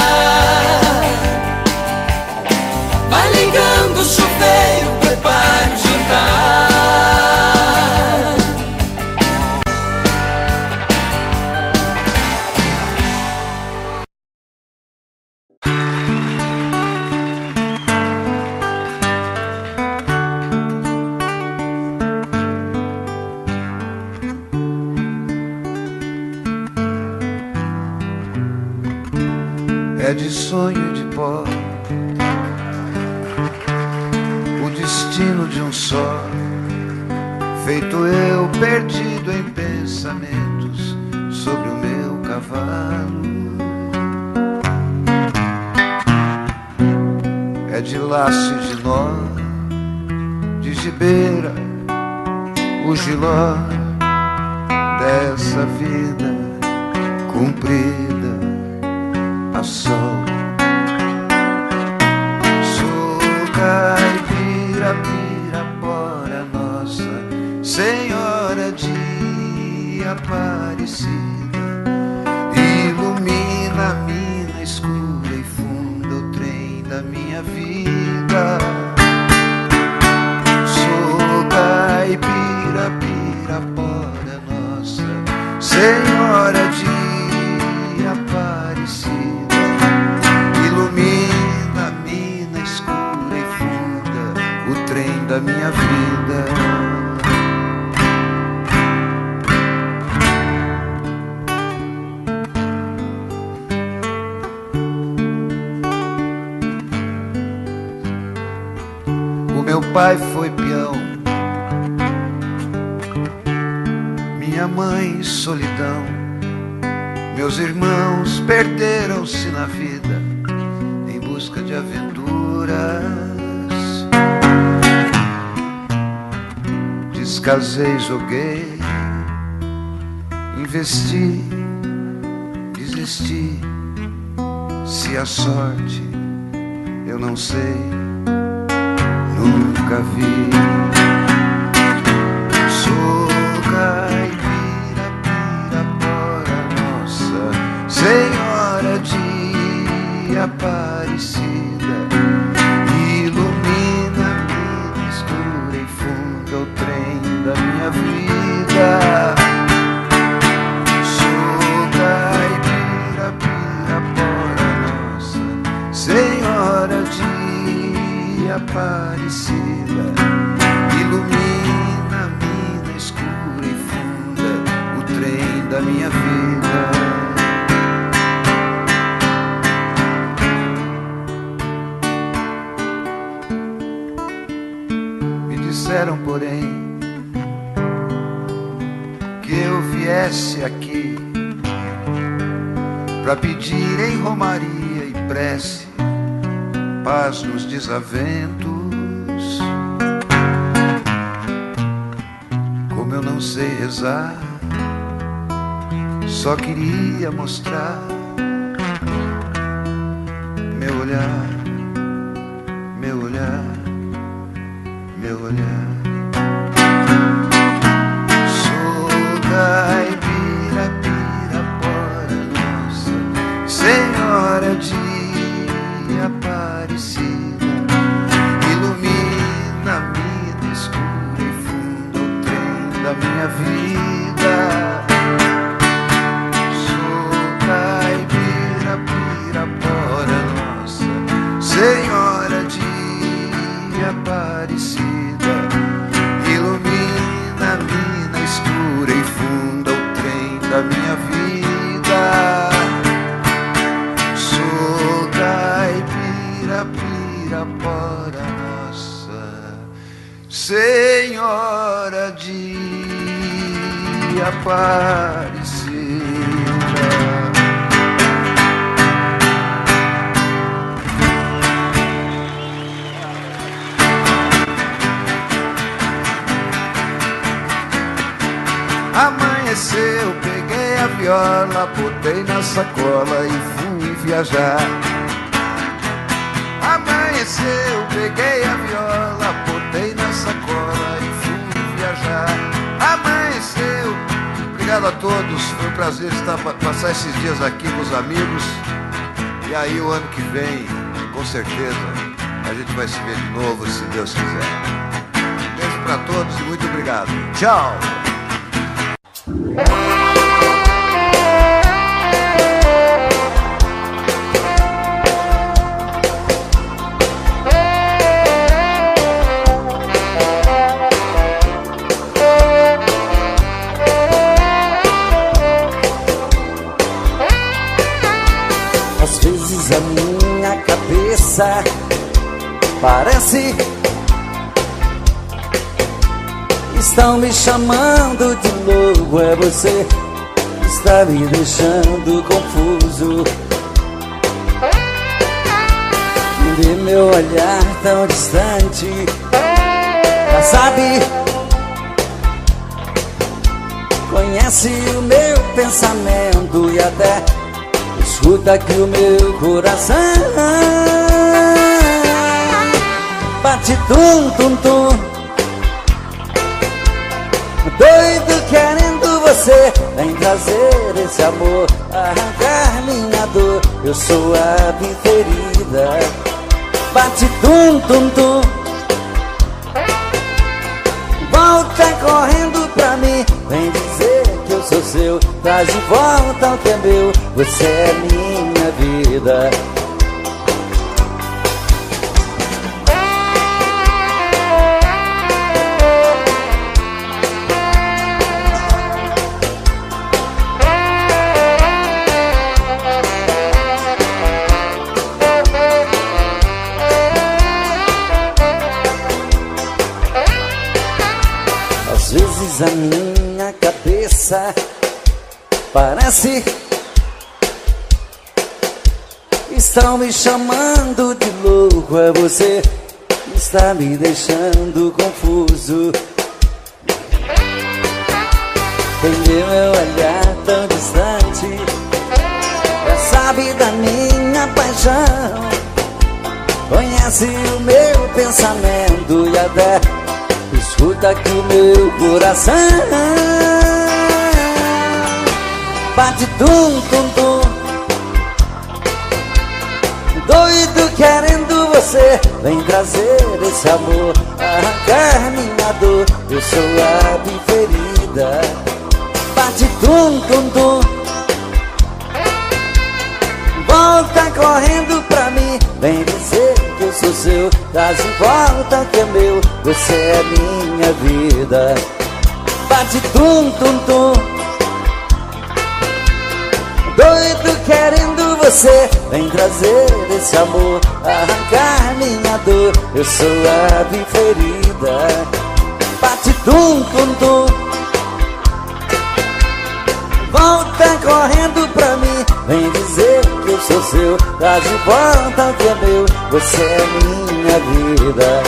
Vai ligando o chuveiro, prepare o jantar. é de sonho de pó, o destino de um só, feito eu perdido em pensamentos sobre o meu cavalo. É de laço e de nó, de gibeira, o giló dessa vida cumprida a sol. Sou caipira, pirapora nossa Senhora de Aparecida, ilumina a mina escura e funda o trem da minha vida. Sou caipira, pirapora nossa Senhora de Aparecida, ilumina a mina escura e funda o trem da minha vida. Meu pai foi peão, minha mãe solidão, meus irmãos perderam-se na vida em busca de aventuras. Descasei, joguei, investi, desisti. Se a sorte eu não sei, nunca vi. Sou caipira, pirapora nossa Senhora de Aparecida, ilumina a mina escura e funda o trem da minha vida. Sou caipira, pirapora nossa Senhora de Aparecida, ilumina a mina escura e funda o trem da minha vida. Me disseram, porém, que eu viesse aqui pra pedir em romaria e prece paz nos desaventos. Como eu não sei rezar, só queria mostrar meu olhar, meu olhar, meu olhar. Sou caipira, pirapora nossa Senhora de Aparecida, ilumina a mina escura e funda o trem da minha vida. Sou caipira, pirapora nossa Senhora de Aparecida, ilumina a mina escura e funda o trem da minha vida. Sou caipira, pirapora nossa Senhora de Aparecida. Amanheceu, peguei a viola, botei na sacola e fui viajar. Amanheceu, peguei a viola, botei na sacola e fui viajar. Amanheceu, obrigado a todos, foi um prazer passar esses dias aqui com os amigos. E aí o ano que vem, com certeza, a gente vai se ver de novo, se Deus quiser. Um beijo pra todos e muito obrigado. Tchau! Parece estão me chamando de louco. É você que está me deixando confuso. Vê meu olhar tão distante, já sabe, conhece o meu pensamento e até escuta aqui o meu coração. Bate tum tum tum, doido querendo você. Vem trazer esse amor, arrancar minha dor. Eu sou a preferida. Bate tum tum tum, volta correndo pra mim. Vem dizer que eu sou seu, traz de volta o que é meu. Você é minha vida. Às vezes a minha cabeça parece estão me chamando de louco. É você que está me deixando confuso. Tem meu olhar tão distante, já sabe da minha paixão, conhece o meu pensamento e até escuta aqui o meu coração. Bate tum tum tum, doido querendo você. Vem trazer esse amor, arrancar minha dor. Eu sou a preferida. Bate tum tum tum, volta correndo pra mim. Vem dizer que eu sou seu, traz de volta o que é meu. Você é minha vida. Bate tum tum tum, doido querendo você. Vem trazer esse amor, arrancar minha dor. Eu sou a preferida. Bate tum tum tum, volta correndo pra mim. Vem dizer que eu sou seu, traz de volta o que é meu. Você é minha vida.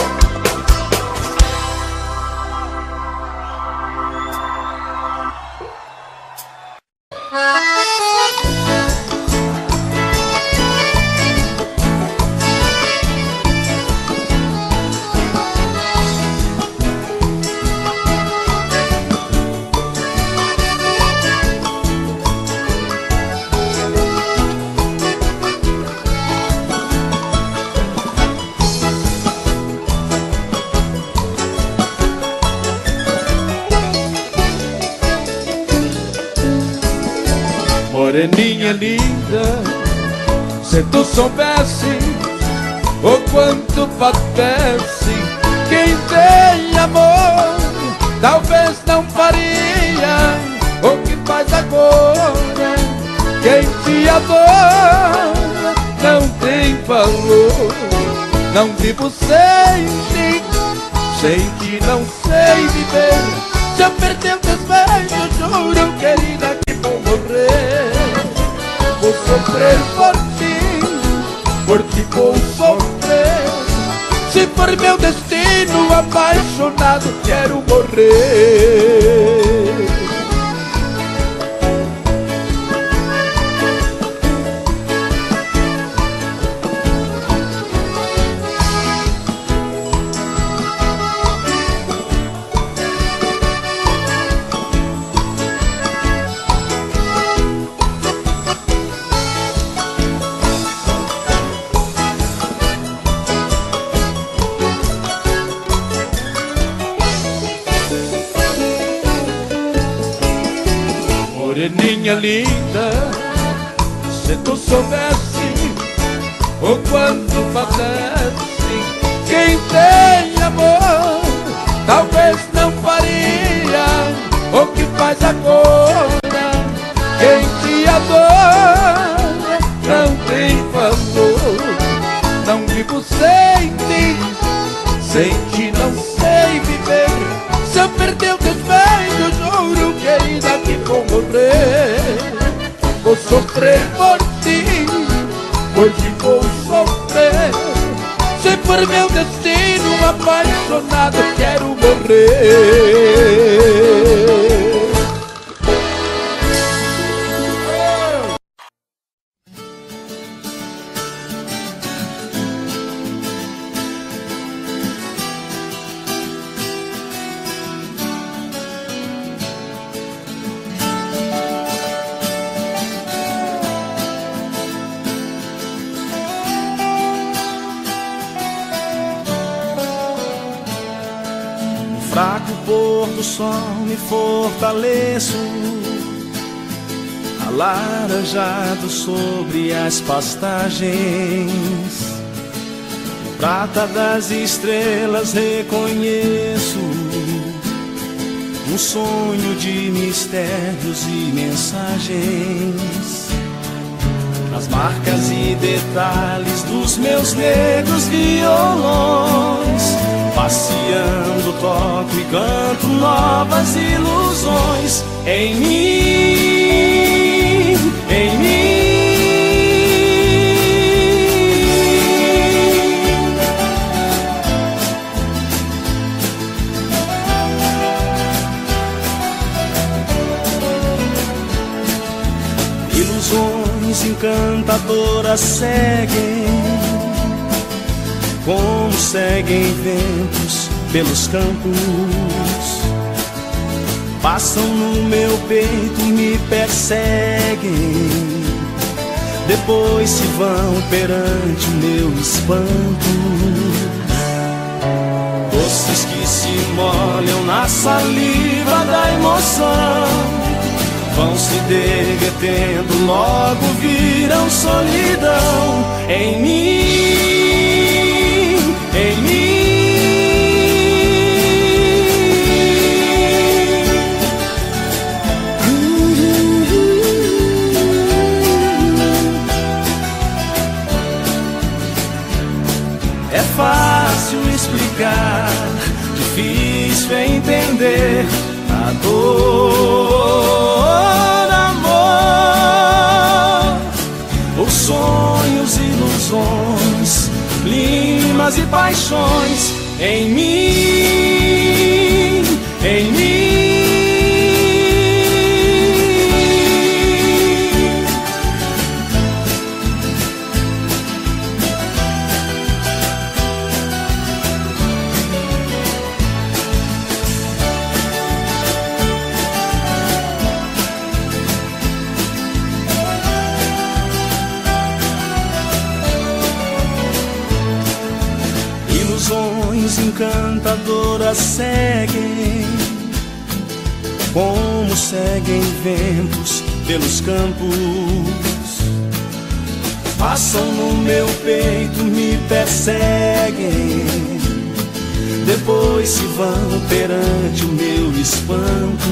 Moreninha linda, se tu soubesse o quanto padece quem tem amor, talvez não faria o que faz agora. Quem te adora não tem valor. Não vivo sem ti, sem ti não sei viver. Se eu perder o desvejo, juro, querida, que vou morrer. Vou sofrer por ti vou sofrer. Se for meu destino, apaixonado, quero morrer. Moreninha linda, se tu soubesse o quanto padece quem tem amor, talvez não faria o que faz agora. Quem te adora não tem valor. Não vivo sem ti, sofrer por ti, hoje vou sofrer. Se for meu destino, apaixonado quero morrer. Fraco pôr do sol me fortaleço, alaranjado sobre as pastagens. Prata das estrelas reconheço, um sonho de mistérios e mensagens. Nas marcas e detalhes dos meus negros violões, passeando, toco e canto novas ilusões em mim, em mim. Ilusões encantadoras seguem, como seguem ventos pelos campos. Passam no meu peito, me perseguem, depois se vão perante o meu espanto. Doces que se molham na saliva da emoção, vão se derretendo, logo viram solidão em mim, em mim. É fácil explicar, difícil é entender a dor, amor. Os sonhos, ilusões, limas e paixões em mim, em mim. Encantadoras seguem, como seguem ventos pelos campos. Passam no meu peito, me perseguem, depois se vão perante o meu espanto.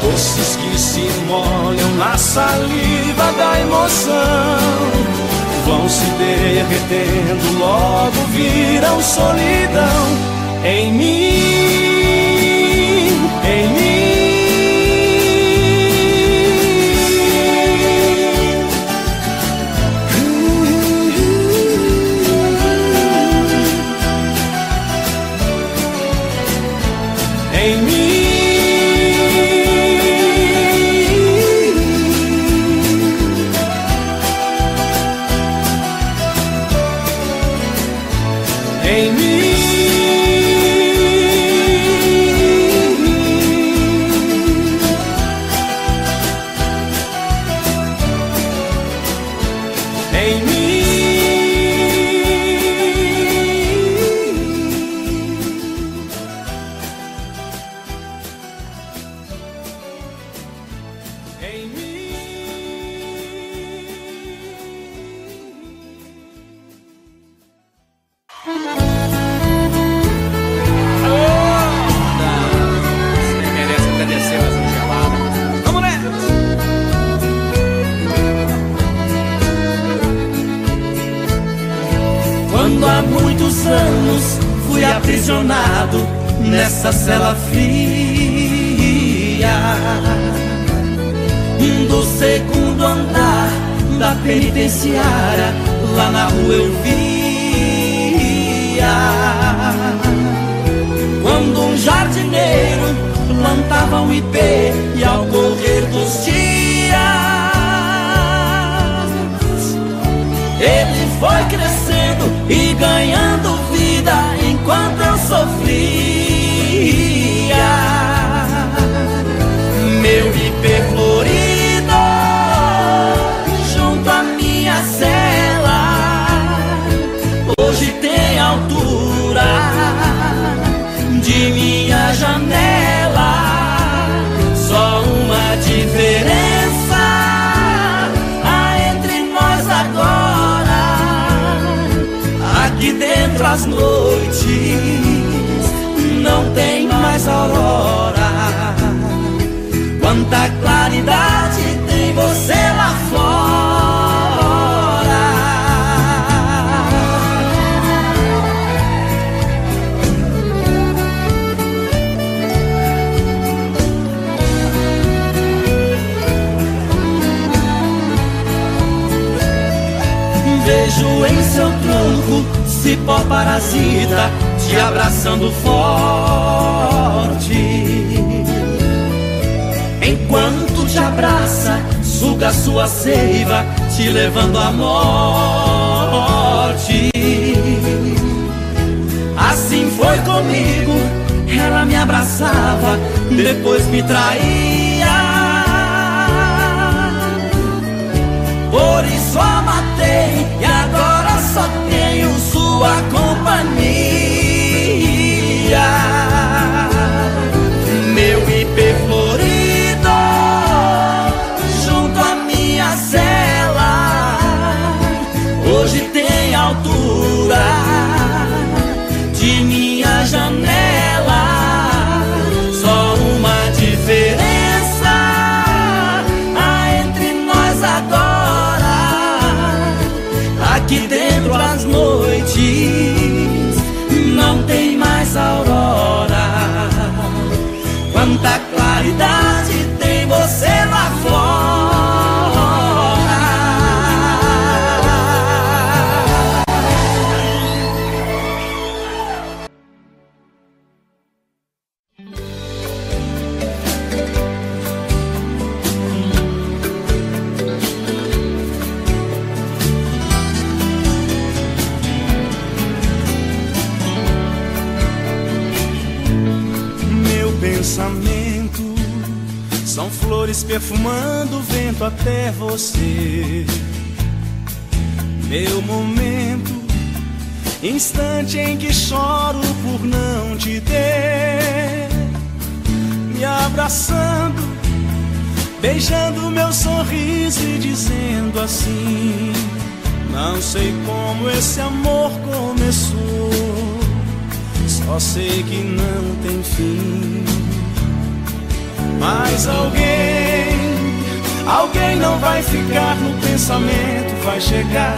Doces que se molham na saliva da emoção, vão se derretendo, logo viram solidão em mim, em mim. Em mim. Em mim, em mim, em mim. Quando há muitos anos fui aprisionado nessa cela fria, do segundo andar da penitenciária, lá na rua eu via quando um jardineiro plantava um ipê, e ao correr dos dias ele foi crescendo e ganhando vida enquanto eu sofria. Meu ipê florido junto à minha cela hoje tem altura de minha janela. Só uma diferença há entre nós agora: aqui dentro as noites não tem mais aurora. Quanta claridade tem você lá fora. Vejo em seu tronco cipó parasita te abraçando forte. Enquanto te abraça, suga sua seiva, te levando à morte. Assim foi comigo, ela me abraçava, depois me traía. Por isso a matei e agora só tenho sua companhia. Meu ipê florido junto à minha cela hoje tem altura de minha janela. Só uma diferença há entre nós agora: aqui dentro as noites não tem mais aurora. Quanta claridade tem você lá fora. Meu pensamento são flores perfumando o vento até você. Meu momento, instante em que choro por não te ter. Me abraçando, beijando meu sorriso e dizendo assim: não sei como esse amor começou, só sei que não tem fim. Mas alguém não vai ficar no pensamento, vai chegar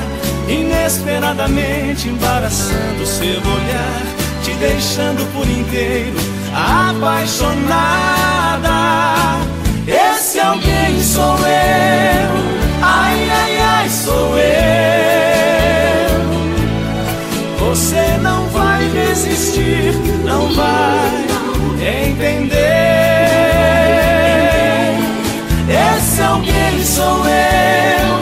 inesperadamente, embaraçando seu olhar, te deixando por inteiro apaixonada. Esse alguém sou eu, ai, ai, ai, sou eu. Você não vai resistir, não vai entender. Esse alguém sou eu,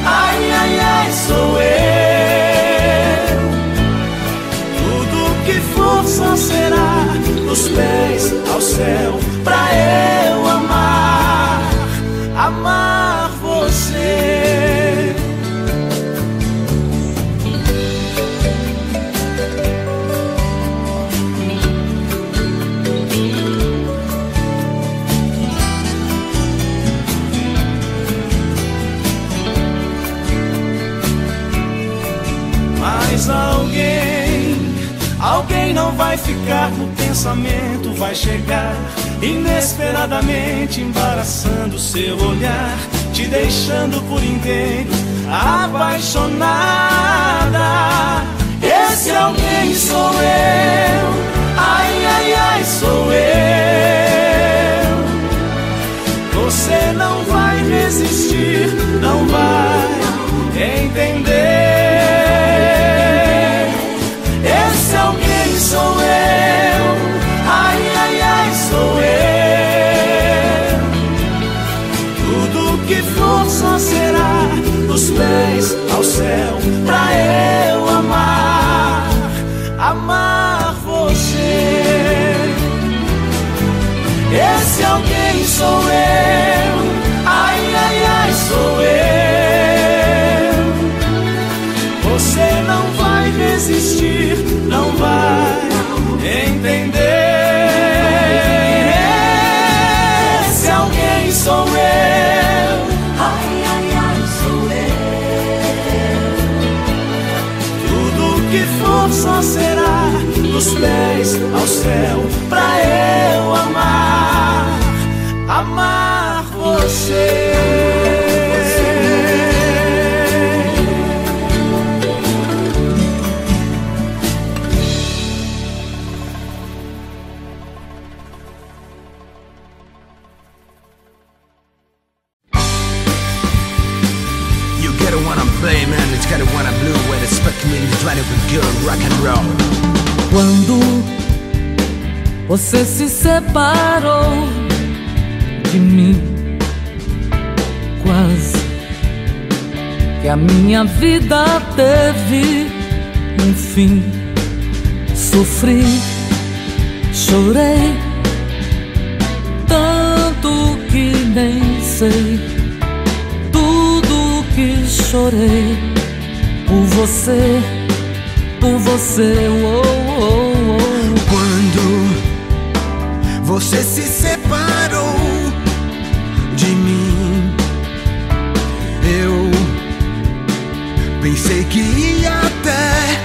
ai, ai, ai, sou eu. Tudo que força será dos pés ao céu, pra eu amar você. Mas alguém não vai ficar no pensamento, vai chegar inesperadamente, embaraçando seu olhar, te deixando por inteiro apaixonada. Esse alguém sou eu, ai, ai, ai, sou eu. Você não vai Esse alguém sou eu. Ai, ai, ai, sou eu. Você não vai resistir, não vai entender. Esse alguém sou eu. Ai, ai, ai, sou eu. Tudo que for só será dos pés ao céu, pra eu amar, amar você. You get it when I'm playing, man, it's get it when I'm blue, when it's stuck me, it's running with good rock and roll. Quando você se separou de mim, quase que a minha vida teve um fim. Sofri, chorei, tanto que nem sei tudo que chorei por você. Por você, oh, oh, oh. Quando você se separou de mim, eu pensei que ia até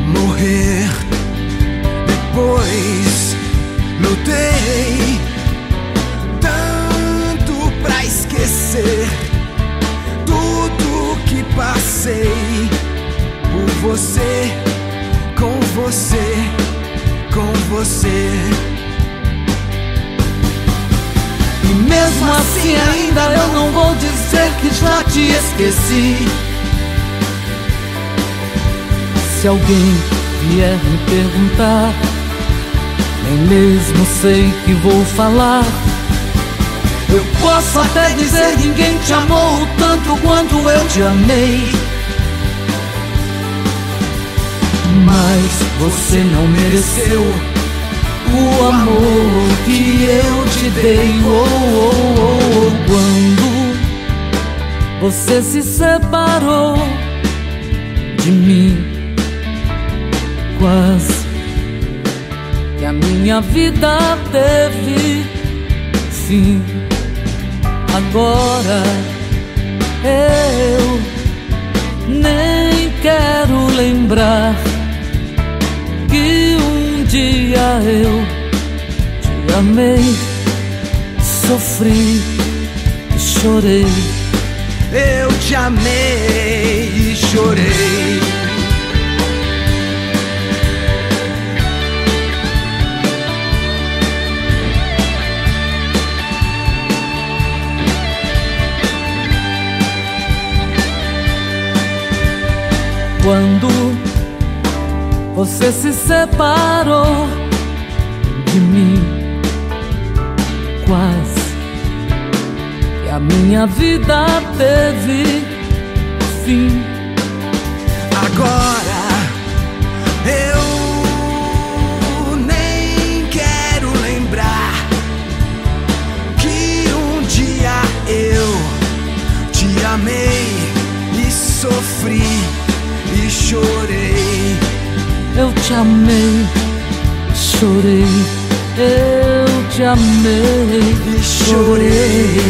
morrer. Depois lutei tanto pra esquecer tudo que passei. Por você, com você, com você. E mesmo assim ainda eu não vou dizer que já te esqueci. Se alguém vier me perguntar, nem mesmo sei que vou falar. Eu posso até dizer ninguém te amou tanto quanto eu te amei. Mas você não mereceu o amor que eu te dei. Oh, oh, oh, oh. Quando você se separou de mim, quase que a minha vida teve fim. Agora eu nem quero lembrar que um dia eu te amei, sofri e chorei. Eu te amei e chorei. Quando você se separou de mim, quase que a minha vida teve fim. Agora eu nem quero lembrar que um dia eu te amei e sofri e chorei. Eu te amei, chorei. Eu te amei e chorei.